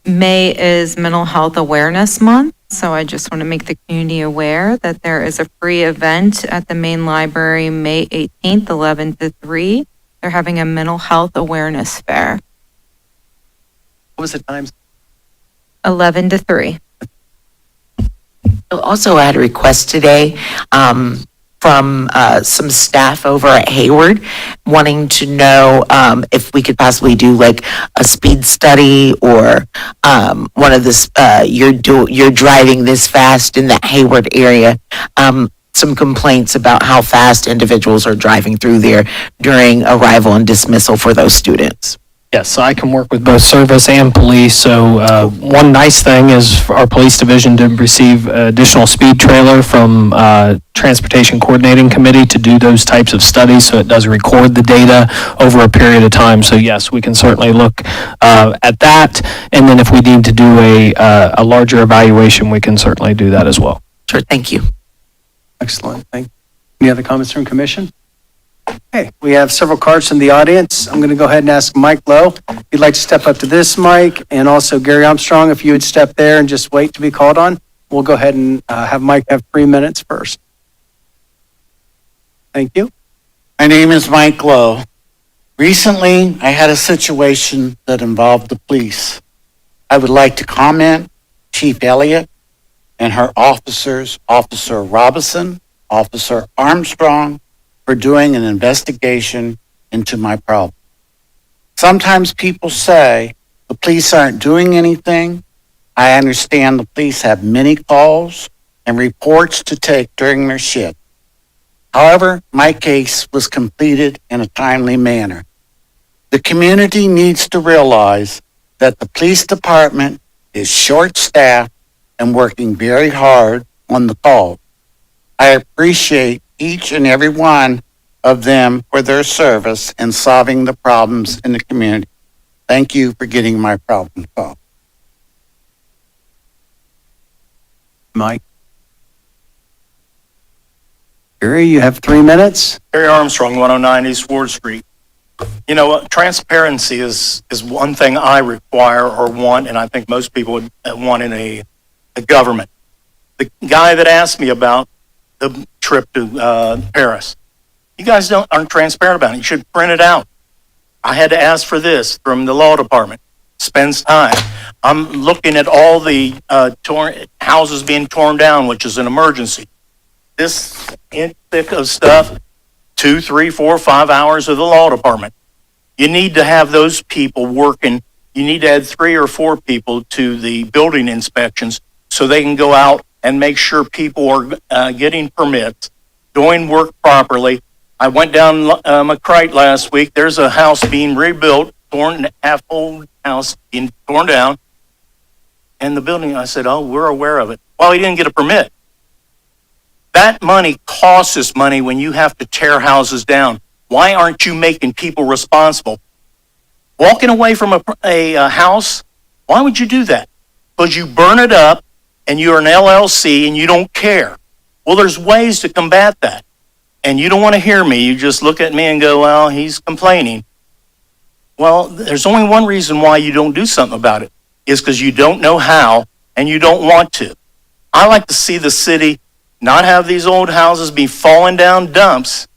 S2: May is Mental Health Awareness Month, so I just want to make the community aware that there is a free event at the main library May 18th, 11 to 3. They're having a mental health awareness fair,
S1: What was the times?
S2: 11 to 3.
S3: Also, I had a request today from some staff over at Hayward wanting to know if we could possibly do like a speed study or one of this, you're driving this fast in that Hayward area. Some complaints about how fast individuals are driving through there during arrival and dismissal for those students.
S6: Yes, so I can work with both service and police. So one nice thing is our police division did receive additional speed trailer from Transportation Coordinating Committee to do those types of studies. So it does record the data over a period of time. So yes, we can certainly look at that. And then if we need to do a larger evaluation, we can certainly do that as well.
S3: Sure, thank you.
S1: Excellent. Thank you. Any other comments from commission? Okay, we have several cards from the audience. I'm going to go ahead and ask Mike Lowe if you'd like to step up to this mic, and also Gary Armstrong, if you would step there and just wait to be called on. We'll go ahead and have Mike have 3 minutes first. Thank you.
S15: My name is Mike Lowe. Recently, I had a situation that involved the police. I would like to comment Chief Elliott and her officers, Officer Robinson, Officer Armstrong, for doing an investigation into my problem. Sometimes people say the police aren't doing anything. I understand the police have many calls and reports to take during their shift. However, my case was completed in a timely manner. The community needs to realize that the police department is short-staffed and working very hard on the call. I appreciate each and every one of them for their service in solving the problems in the community. Thank you for getting my problem solved.
S1: Mike. Gary, you have 3 minutes.
S16: Gary Armstrong, 109 East Ward Street. You know what? Transparency is one thing I require or want, and I think most people would want in a government. The guy that asked me about the trip to Paris, you guys aren't transparent about it. You should print it out. I had to ask for this from the law department. Spends time. I'm looking at all the houses being torn down, which is an emergency. This in thick of stuff, 2, 3, 4, 5 hours of the law department. You need to have those people working. You need to add 3 or 4 people to the building inspections so they can go out and make sure people are getting permits, doing work properly, I went down McCrite last week. There's a house being rebuilt, half old house being torn down. And the building, I said, oh, we're aware of it. Well, he didn't get a permit. That money costs us money when you have to tear houses down. Why aren't you making people responsible? Walking away from a house, why would you do that? Because you burn it up and you're an LLC and you don't care. Well, there's ways to combat that. And you don't want to hear me. You just look at me and go, well, he's complaining. Well, there's only one reason why you don't do something about it, is because you don't know how and you don't want to. I like to see the city not have these old houses be falling down dumps,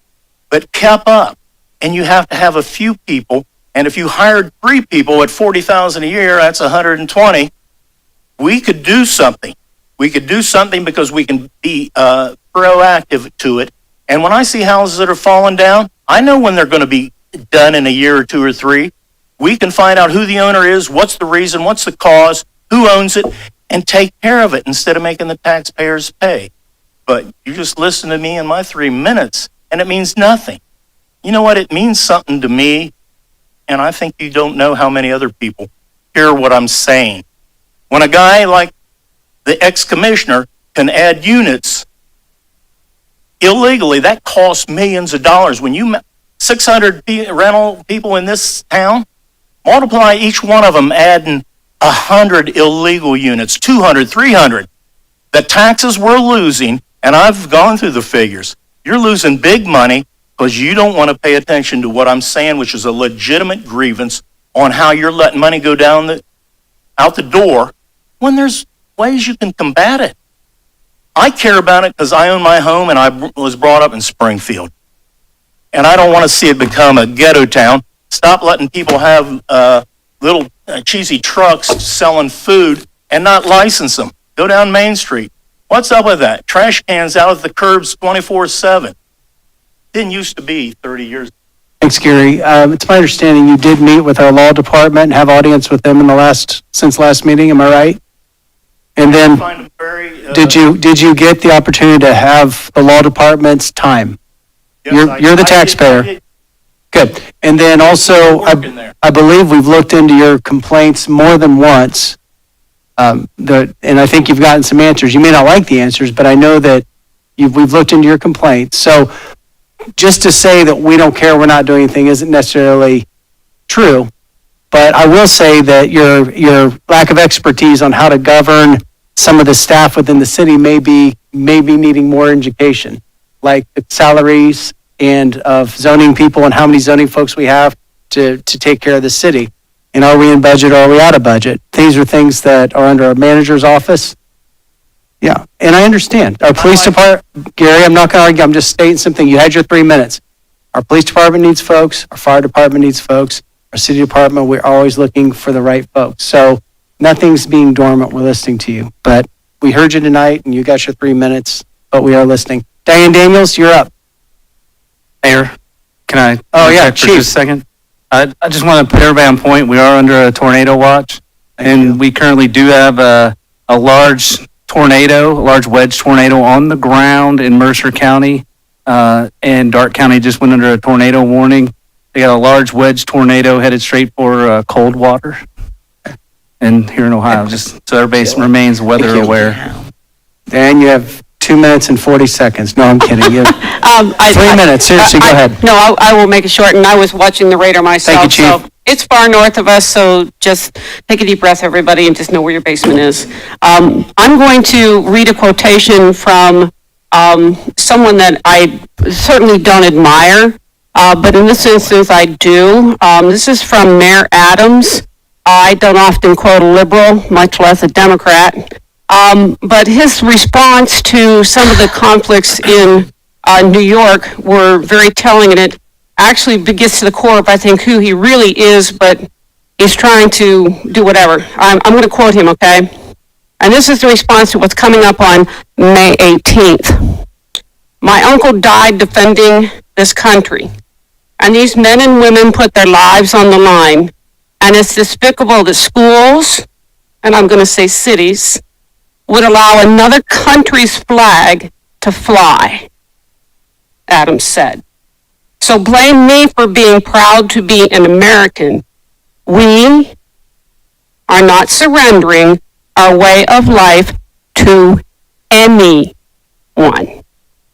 S16: but kept up. And you have to have a few people. And if you hired 3 people at $40,000 a year, that's 120. We could do something. We could do something because we can be proactive to it. And when I see houses that are falling down, I know when they're going to be done in a year or 2 or 3. We can find out who the owner is, what's the reason, what's the cause, who owns it, and take care of it instead of making the taxpayers pay. But you just listen to me in my 3 minutes, and it means nothing. You know what? It means something to me, and I think you don't know how many other people hear what I'm saying. When a guy like the ex-commissioner can add units illegally, that costs millions of dollars. When you 600 rental people in this town, multiply each one of them adding 100 illegal units, 200, 300. The taxes we're losing, and I've gone through the figures, you're losing big money because you don't want to pay attention to what I'm saying, which is a legitimate grievance on how you're letting money go down out the door when there's ways you can combat it. I care about it because I own my home and I was brought up in Springfield. And I don't want to see it become a ghetto town. Stop letting people have little cheesy trucks selling food and not license them. Go down Main Street. What's up with that? Trash cans out at the curbs 24/7. Didn't used to be 30 years ago.
S1: Thanks, Gary. It's my understanding you did meet with our law department and have audience with them since last meeting, am I right? And then, did you get the opportunity to have the law department's time?
S16: Yes,
S1: You're the taxpayer. Good. And then also, I believe we've looked into your complaints more than once. And I think you've gotten some answers. You may not like the answers, but I know that we've looked into your complaints. So just to say that we don't care, we're not doing anything isn't necessarily true. But I will say that your lack of expertise on how to govern some of the staff within the city may be needing more education, like the salaries and of zoning people and how many zoning folks we have to take care of the city. And are we in budget or are we out of budget? These are things that are under our manager's office. Yeah, and I understand. Our police department, Gary, I'm not going to argue, I'm just stating something. You had your 3 minutes. Our police department needs folks, our fire department needs folks, our city department, we're always looking for the right folks. So nothing's being dormant, we're listening to you. But we heard you tonight and you got your 3 minutes, but we are listening. Diane Daniels, you're up.
S5: Mayor, can I?
S1: Oh, yeah,
S5: for just a
S1: Chief.
S5: second. I just want to put everybody on point. We are under a tornado watch, and we currently do have a large tornado, a large wedge tornado on the ground in Mercer County, and Darke County just went under a tornado warning. They got a large wedge tornado headed straight for Coldwater, and here in Ohio, just so everybody remains weather aware.
S1: Dan, you have 2 minutes and 40 seconds. No, I'm kidding. You have 3 minutes. Seriously, go ahead.
S14: No, I will make it short, and I was watching the radar myself.
S1: Thank you, Chief.
S14: So it's far north of us, so just take a deep breath, everybody, and just know where your basement is. I'm going to read a quotation from someone that I certainly don't admire, but in this instance, I do. This is from Mayor Adams. I don't often quote a liberal, much less a Democrat. But his response to some of the conflicts in New York were very telling, and it actually gets to the core of, I think, who he really is, but he's trying to do whatever. I'm going to quote him, okay? And this is the response to what's coming up on May 18th. My uncle died defending this country, and these men and women put their lives on the line, and it's despicable that schools, and I'm going to say cities, would allow another country's flag to fly, Adams said. So blame me for being proud to be an American. We are not surrendering our way of life to anyone.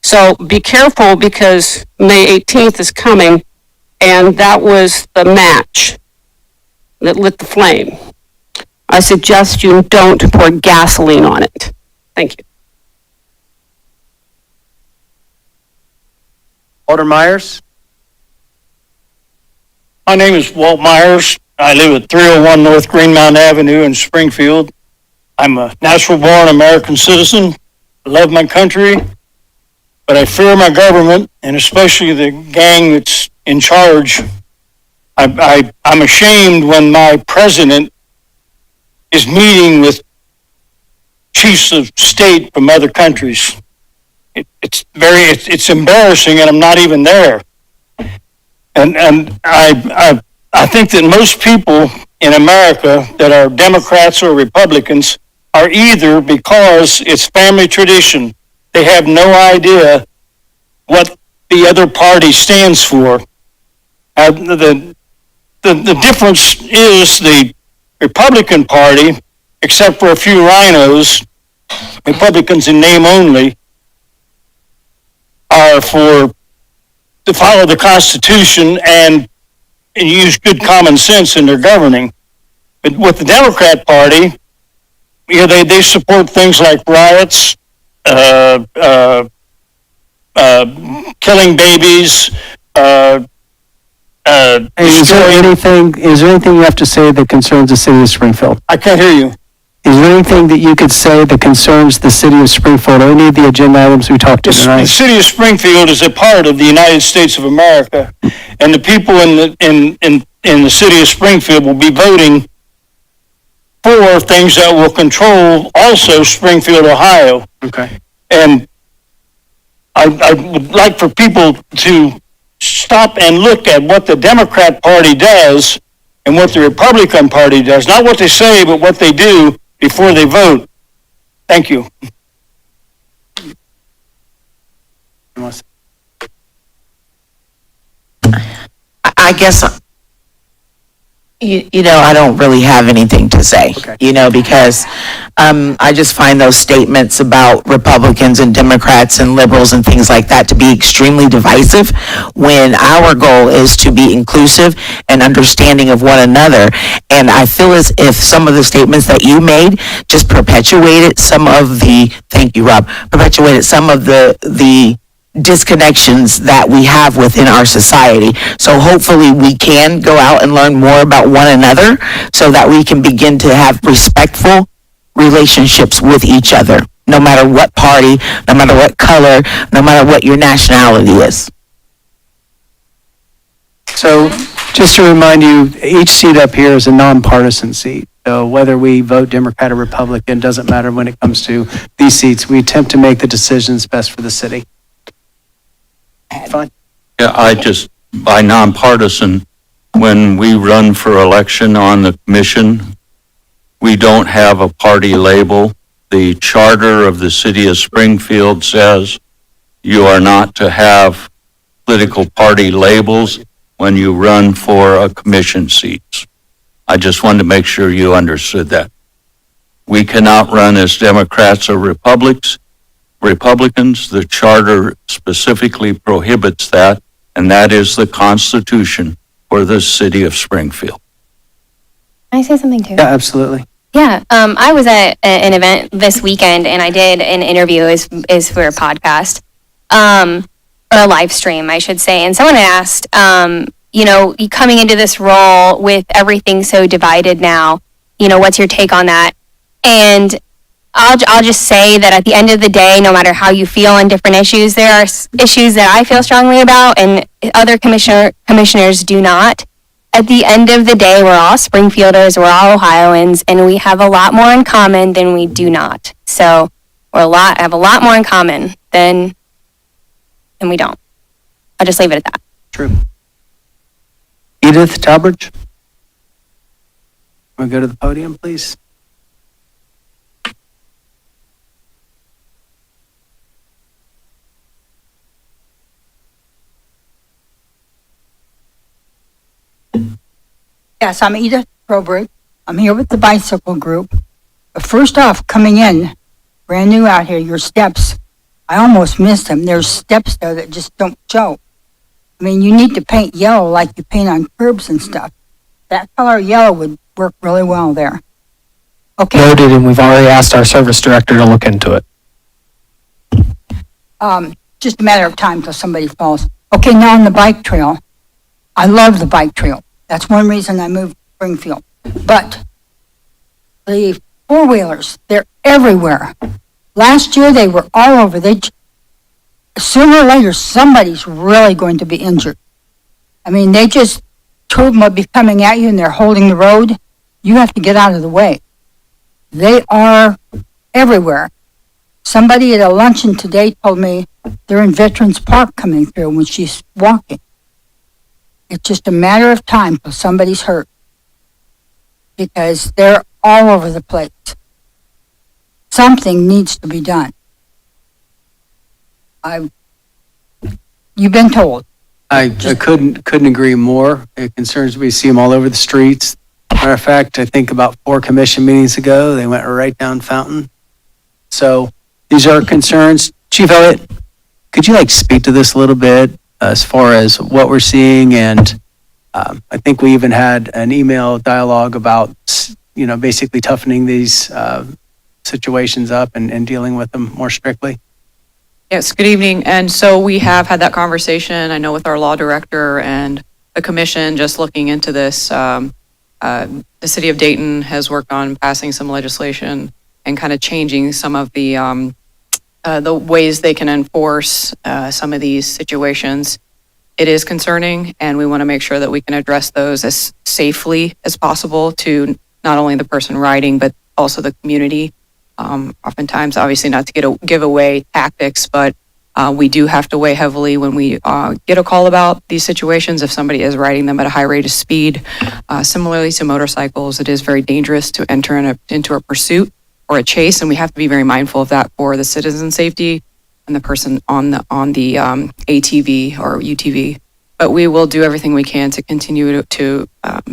S14: So be careful because May 18th is coming, and that was the match that lit the flame. I suggest you don't pour gasoline on it. Thank you.
S1: Alder Myers?
S10: My name is Walt Myers. I live at 301 North Greenmount Avenue in Springfield. I'm a natural-born American citizen. I love my country, but I fear my government, and especially the gang that's in charge. I'm ashamed when my president is meeting with chiefs of state from other countries. It's embarrassing, and I'm not even there. And I think that most people in America that are Democrats or Republicans are either because it's family tradition. They have no idea what the other party stands for. The difference is the Republican Party, except for a few rhinos, Republicans in name only, are to follow the Constitution and use good common sense in their governing. But with the Democrat Party, they support things like riots, killing babies.
S1: Is there anything you have to say that concerns the city of Springfield?
S10: I can't hear you.
S1: Is there anything that you could say that concerns the city of Springfield or any of the agenda items we talked to
S10: The
S1: tonight?
S10: city of Springfield is a part of the United States of America, and the people in the city of Springfield will be voting for things that will control also Springfield, Ohio.
S1: Okay.
S10: And I would like for people to stop and look at what the Democrat Party does and what the Republican Party does. Not what they say, but what they do before they vote. Thank you.
S3: I guess, I don't really have anything to say, because I just find those statements about Republicans and Democrats and liberals and things like that to be extremely divisive when our goal is to be inclusive and understanding of one another. And I feel as if some of the statements that you made just perpetuated some of the, thank you, Rob, perpetuated some of the disconnections that we have within our society. So hopefully we can go out and learn more about one another so that we can begin to have respectful relationships with each other, no matter what party, no matter what color, no matter what your nationality is.
S1: So just to remind you, each seat up here is a nonpartisan seat. So whether we vote Democrat or Republican, doesn't matter when it comes to these seats. We attempt to make the decisions best for the city. Fine.
S4: Yeah, by nonpartisan, when we run for election on the commission, we don't have a party label. The charter of the city of Springfield says you are not to have political party labels when you run for a commission seats. I just wanted to make sure you understood that. We cannot run as Democrats or Republicans. The charter specifically prohibits that, and that is the Constitution for the city of Springfield.
S17: Can I say something too?
S1: Yeah, absolutely.
S17: Yeah, I was at an event this weekend and I did an interview is for a podcast, or a live stream, I should say. And someone asked, you coming into this role with everything so divided now, what's your take on that? And I'll just say that at the end of the day, no matter how you feel on different issues, there are issues that I feel strongly about and other commissioners do not. At the end of the day, we're all Springfielders, we're all Ohioans, and we have a lot more in common than we do not. So have a lot more in common than we don't. I'll just leave it at that.
S1: True. Edith Talbridge? Want to go to the podium, please?
S9: Yes, I'm Edith Robert. I'm here with the bicycle group. But first off, coming in, brand new out here, your steps, I almost missed them. There's steps there that just don't show. I mean, you need to paint yellow like you paint on curbs and stuff. That color yellow would work really well there. Okay.
S6: Noted, and we've already asked our service director to look into it.
S9: Just a matter of time till somebody falls. Okay, now on the bike trail. I love the bike trail. That's one reason I moved to Springfield. But the four-wheelers, they're everywhere. Last year, they were all over. Sooner or later, somebody's really going to be injured. I mean, they just, two of them will be coming at you and they're holding the road. You have to get out of the way. They are everywhere. Somebody at a luncheon today told me they're in Veterans Park coming through when she's walking. It's just a matter of time till somebody's hurt. Because they're all over the place. Something needs to be done. You've been told.
S1: I couldn't agree more. It concerns me to see them all over the streets. Matter of fact, I think about 4 commission meetings ago, they went right down Fountain. So these are concerns. Chief Elliott, could you speak to this a little bit as far as what we're seeing? And I think we even had an email dialogue about, basically toughening these situations up and dealing with them more strictly.
S21: Yes, good evening. And so we have had that conversation, I know, with our law director and the commission, just looking into this. The city of Dayton has worked on passing some legislation and kind of changing some of the ways they can enforce some of these situations. It is concerning, and we want to make sure that we can address those as safely as possible to not only the person riding, but also the community. Oftentimes, obviously not to give away tactics, but we do have to weigh heavily when we get a call about these situations if somebody is riding them at a high rate of speed. Similarly to motorcycles, it is very dangerous to enter into a pursuit or a chase, and we have to be very mindful of that for the citizen safety and the person on the ATV or UTV. But we will do everything we can to continue to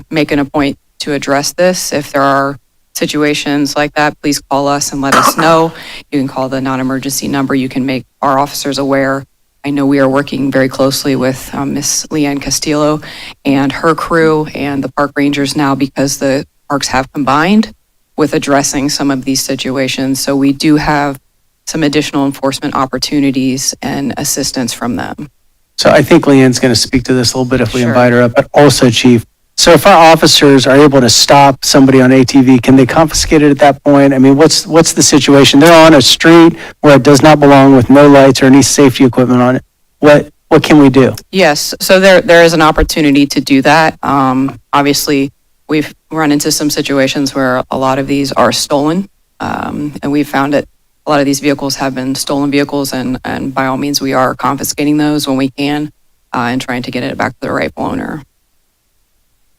S21: make an appointment to address this. If there are situations like that, please call us and let us know. You can call the non-emergency number. You can make our officers aware. I know we are working very closely with Miss Leanne Castillo and her crew and the park rangers now, because the parks have combined with addressing some of these situations. So we do have some additional enforcement opportunities and assistance from them.
S1: So I think Leanne's going to speak to this a little bit if we
S21: Sure.
S1: invite her up, but also, Chief, so if our officers are able to stop somebody on ATV, can they confiscate it at that point? I mean, what's the situation? They're on a street where it does not belong with no lights or any safety equipment on it. What can we do?
S21: Yes, so there is an opportunity to do that. Obviously, we've run into some situations where a lot of these are stolen, and we've found that a lot of these vehicles have been stolen vehicles, and by all means, we are confiscating those when we can and trying to get it back to the rightful owner.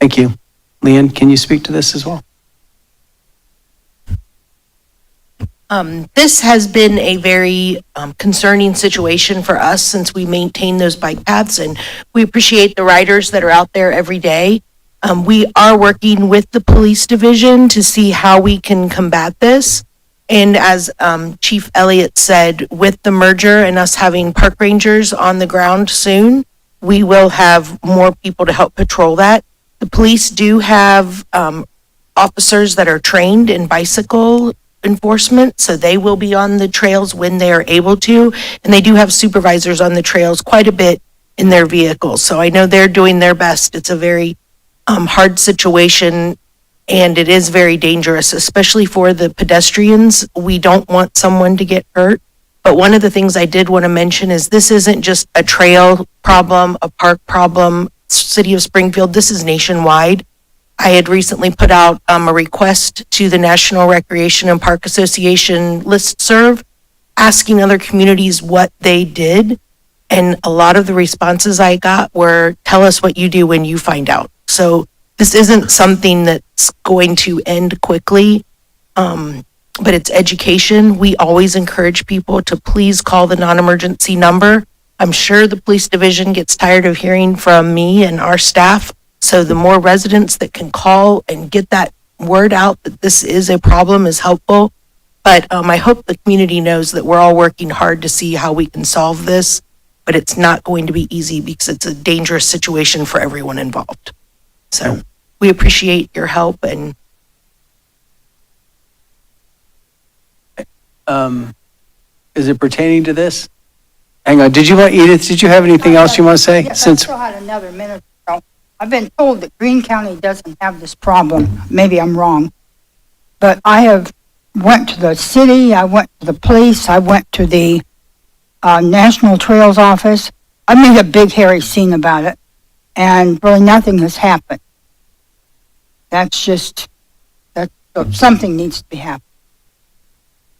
S1: Thank you. Leanne, can you speak to this as well?
S22: This has been a very concerning situation for us since we maintain those bike paths, and we appreciate the riders that are out there every day. We are working with the police division to see how we can combat this. And as Chief Elliott said, with the merger and us having park rangers on the ground soon, we will have more people to help patrol that. The police do have officers that are trained in bicycle enforcement, so they will be on the trails when they are able to, and they do have supervisors on the trails quite a bit in their vehicles. So I know they're doing their best. It's a very hard situation, and it is very dangerous, especially for the pedestrians. We don't want someone to get hurt. But one of the things I did want to mention is this isn't just a trail problem, a park problem, City of Springfield. This is nationwide. I had recently put out a request to the National Recreation and Park Association listserv, asking other communities what they did. And a lot of the responses I got were, tell us what you do when you find out. So this isn't something that's going to end quickly, but it's education. We always encourage people to please call the non-emergency number. I'm sure the police division gets tired of hearing from me and our staff, So the more residents that can call and get that word out that this is a problem is helpful. But I hope the community knows that we're all working hard to see how we can solve this, but it's not going to be easy because it's a dangerous situation for everyone involved. So we appreciate your help and
S1: Is it pertaining to this? Hang on, Edith, did you have anything else you want to say?
S9: Yes, I
S1: Since
S9: still had another minute. So I've been told that Greene County doesn't have this problem. Maybe I'm wrong. But I have went to the city, I went to the police, I went to the National Trails office. I made a big hairy scene about it, and really nothing has happened. Something needs to be happening.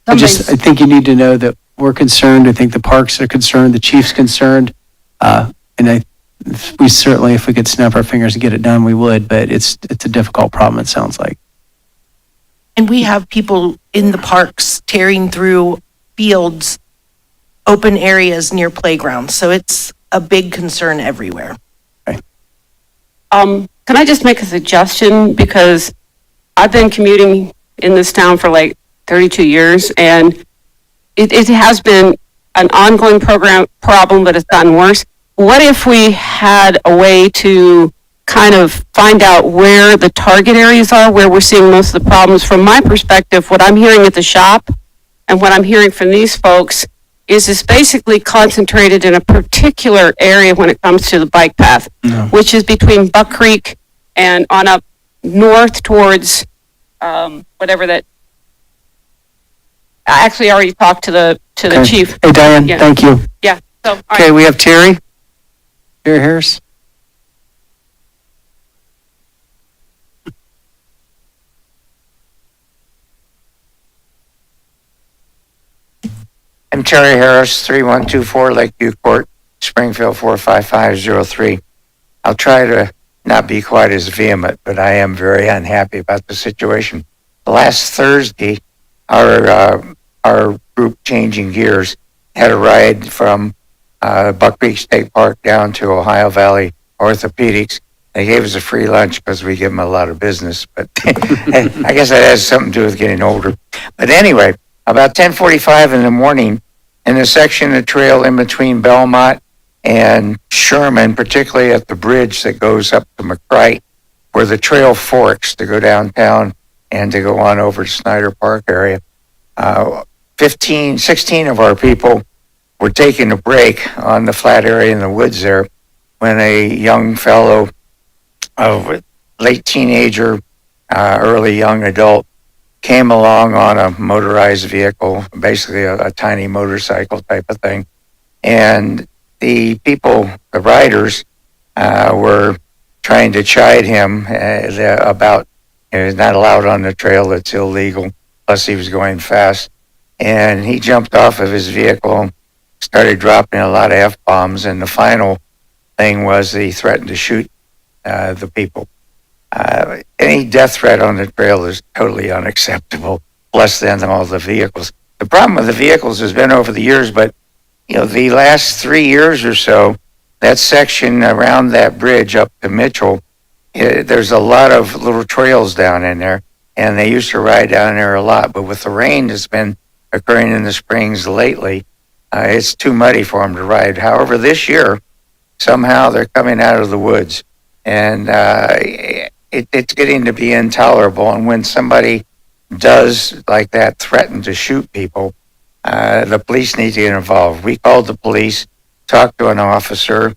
S1: I think you need to know that we're concerned. I think the parks are concerned, the chief's concerned. We certainly, if we could snap our fingers and get it done, we would, but it's a difficult problem, it sounds like.
S22: And we have people in the parks tearing through fields, open areas near playgrounds. So it's a big concern everywhere.
S14: Can I just make a suggestion? Because I've been commuting in this town for like 32 years, and it has been an ongoing problem, but it's gotten worse. What if we had a way to kind of find out where the target areas are, where we're seeing most of the problems? From my perspective, what I'm hearing at the shop and what I'm hearing from these folks is it's basically concentrated in a particular area when it comes to the bike path, which is between Buck Creek and on up north towards whatever that. I actually already talked to the chief.
S1: Hey, Diane,
S14: Yeah.
S1: thank you.
S14: Yeah. So all
S1: Okay,
S14: right.
S1: we have Terry Harris.
S11: I'm Terry Harris, 3124 Lakeview Court, Springfield 45503. I'll try to not be quite as vehement, but I am very unhappy about the situation. Last Thursday, our group Changing Gears had a ride from Buck Creek State Park down to Ohio Valley Orthopedics. They gave us a free lunch because we give them a lot of business, but I guess that has something to do with getting older. But anyway, about 10:45 in the morning, in the section of trail in between Belmont and Sherman, particularly at the bridge that goes up to McCrite, where the trail forks to go downtown and to go on over to Snyder Park area, 16 of our people were taking a break on the flat area in the woods there when a young fellow, late teenager, early young adult, came along on a motorized vehicle, basically a tiny motorcycle type of thing. And the people, the riders, were trying to chide him about he's not allowed on the trail, it's illegal, plus he was going fast. And he jumped off of his vehicle, started dropping a lot of F-bombs, and the final thing was he threatened to shoot the people. Any death threat on the trail is totally unacceptable, less than all the vehicles. The problem with the vehicles has been over the years, but the last 3 years or so, that section around that bridge up to Mitchell, there's a lot of little trails down in there, and they used to ride down there a lot. But with the rain that's been occurring in the springs lately, it's too muddy for them to ride. However, this year, somehow they're coming out of the woods, and it's getting to be intolerable. And when somebody does like that, threaten to shoot people, the police need to get involved. We called the police, talked to an officer,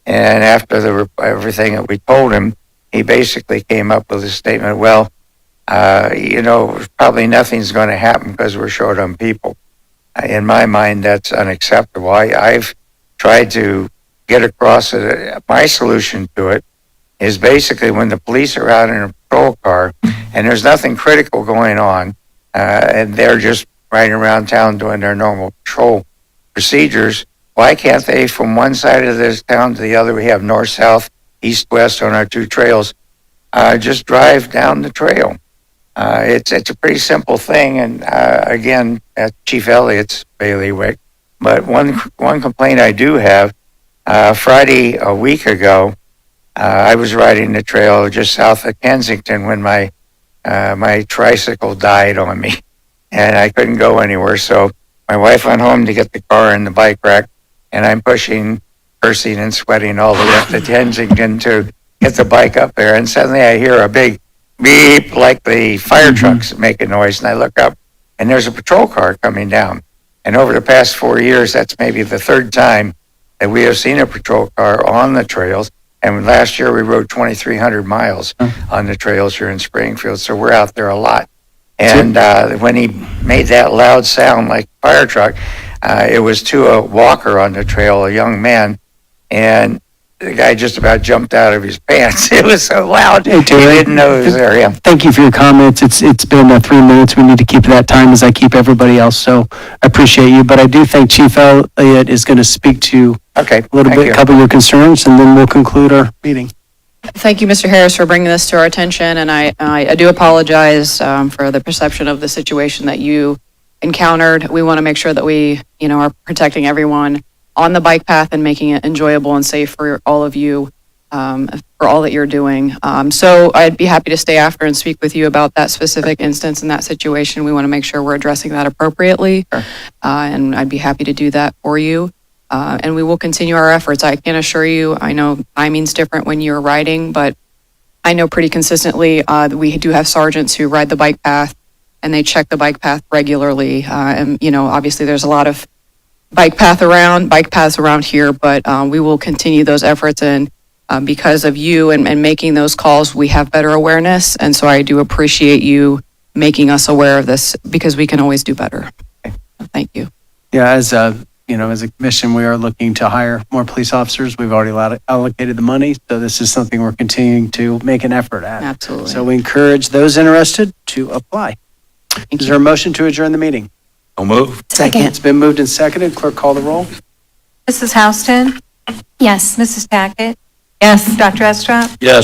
S11: and after everything that we told him, he basically came up with a statement, well, probably nothing's going to happen because we're short on people. In my mind, that's unacceptable. I've tried to get across it. My solution to it is basically when the police are out in a patrol car and there's nothing critical going on, and they're just riding around town doing their normal patrol procedures, why can't they, from one side of this town to the other, we have north, south, east, west on our two trails, just drive down the trail. It's a pretty simple thing, and again, at Chief Elliott's bailiwick. But one complaint I do have, Friday a week ago, I was riding the trail just south of Kensington when my tricycle died on me, and I couldn't go anywhere. So my wife went home to get the car and the bike rack, and I'm pushing, cursing and sweating all the way up to Kensington to get the bike up there. And suddenly I hear a big beep, like the fire trucks make a noise, and I look up, and there's a patrol car coming down. And over the past 4 years, that's maybe the third time that we have seen a patrol car on the trails. And last year we rode 2,300 miles on the trails here in Springfield, so we're out there a lot. And when he made that loud sound like a fire truck, it was to a walker on the trail, a young man, and the guy just about jumped out of his pants. It was so loud, he didn't know it was there. Yeah.
S1: Thank you for your comments. It's been 3 minutes. We need to keep that time as I keep everybody else, so I appreciate you. But I do think Chief Elliott is going to speak to a little bit, a couple of your concerns, and then we'll conclude our meeting.
S21: Thank you, Mr. Harris, for bringing this to our attention, and I do apologize for the perception of the situation that you encountered. We want to make sure that we, are protecting everyone on the bike path and making it enjoyable and safe for all of you, for all that you're doing. So I'd be happy to stay after and speak with you about that specific instance and that situation. We want to make sure we're addressing that appropriately, and I'd be happy to do that for you. And we will continue our efforts. I can assure you, I know timing's different when you're riding, but I know pretty consistently we do have sergeants who ride the bike path, and they check the bike path regularly. And, obviously there's a lot of bike paths around here, but we will continue those efforts. And because of you and making those calls, we have better awareness. And so I do appreciate you making us aware of this, because we can always do better. Thank you.
S1: Yeah, as a commission, we are looking to hire more police officers. We've already allocated the money, so this is something we're continuing to make an effort at.
S21: Absolutely.
S1: So we encourage those interested to apply. Is there a motion to adjourn the meeting?
S4: I'll move.
S3: Second.
S1: It's been moved and seconded. Clerk, call the roll.
S8: Mrs. Houston?
S17: Yes.
S8: Mrs. Tackett?
S2: Yes.
S8: Dr. Estrop?
S4: Yes.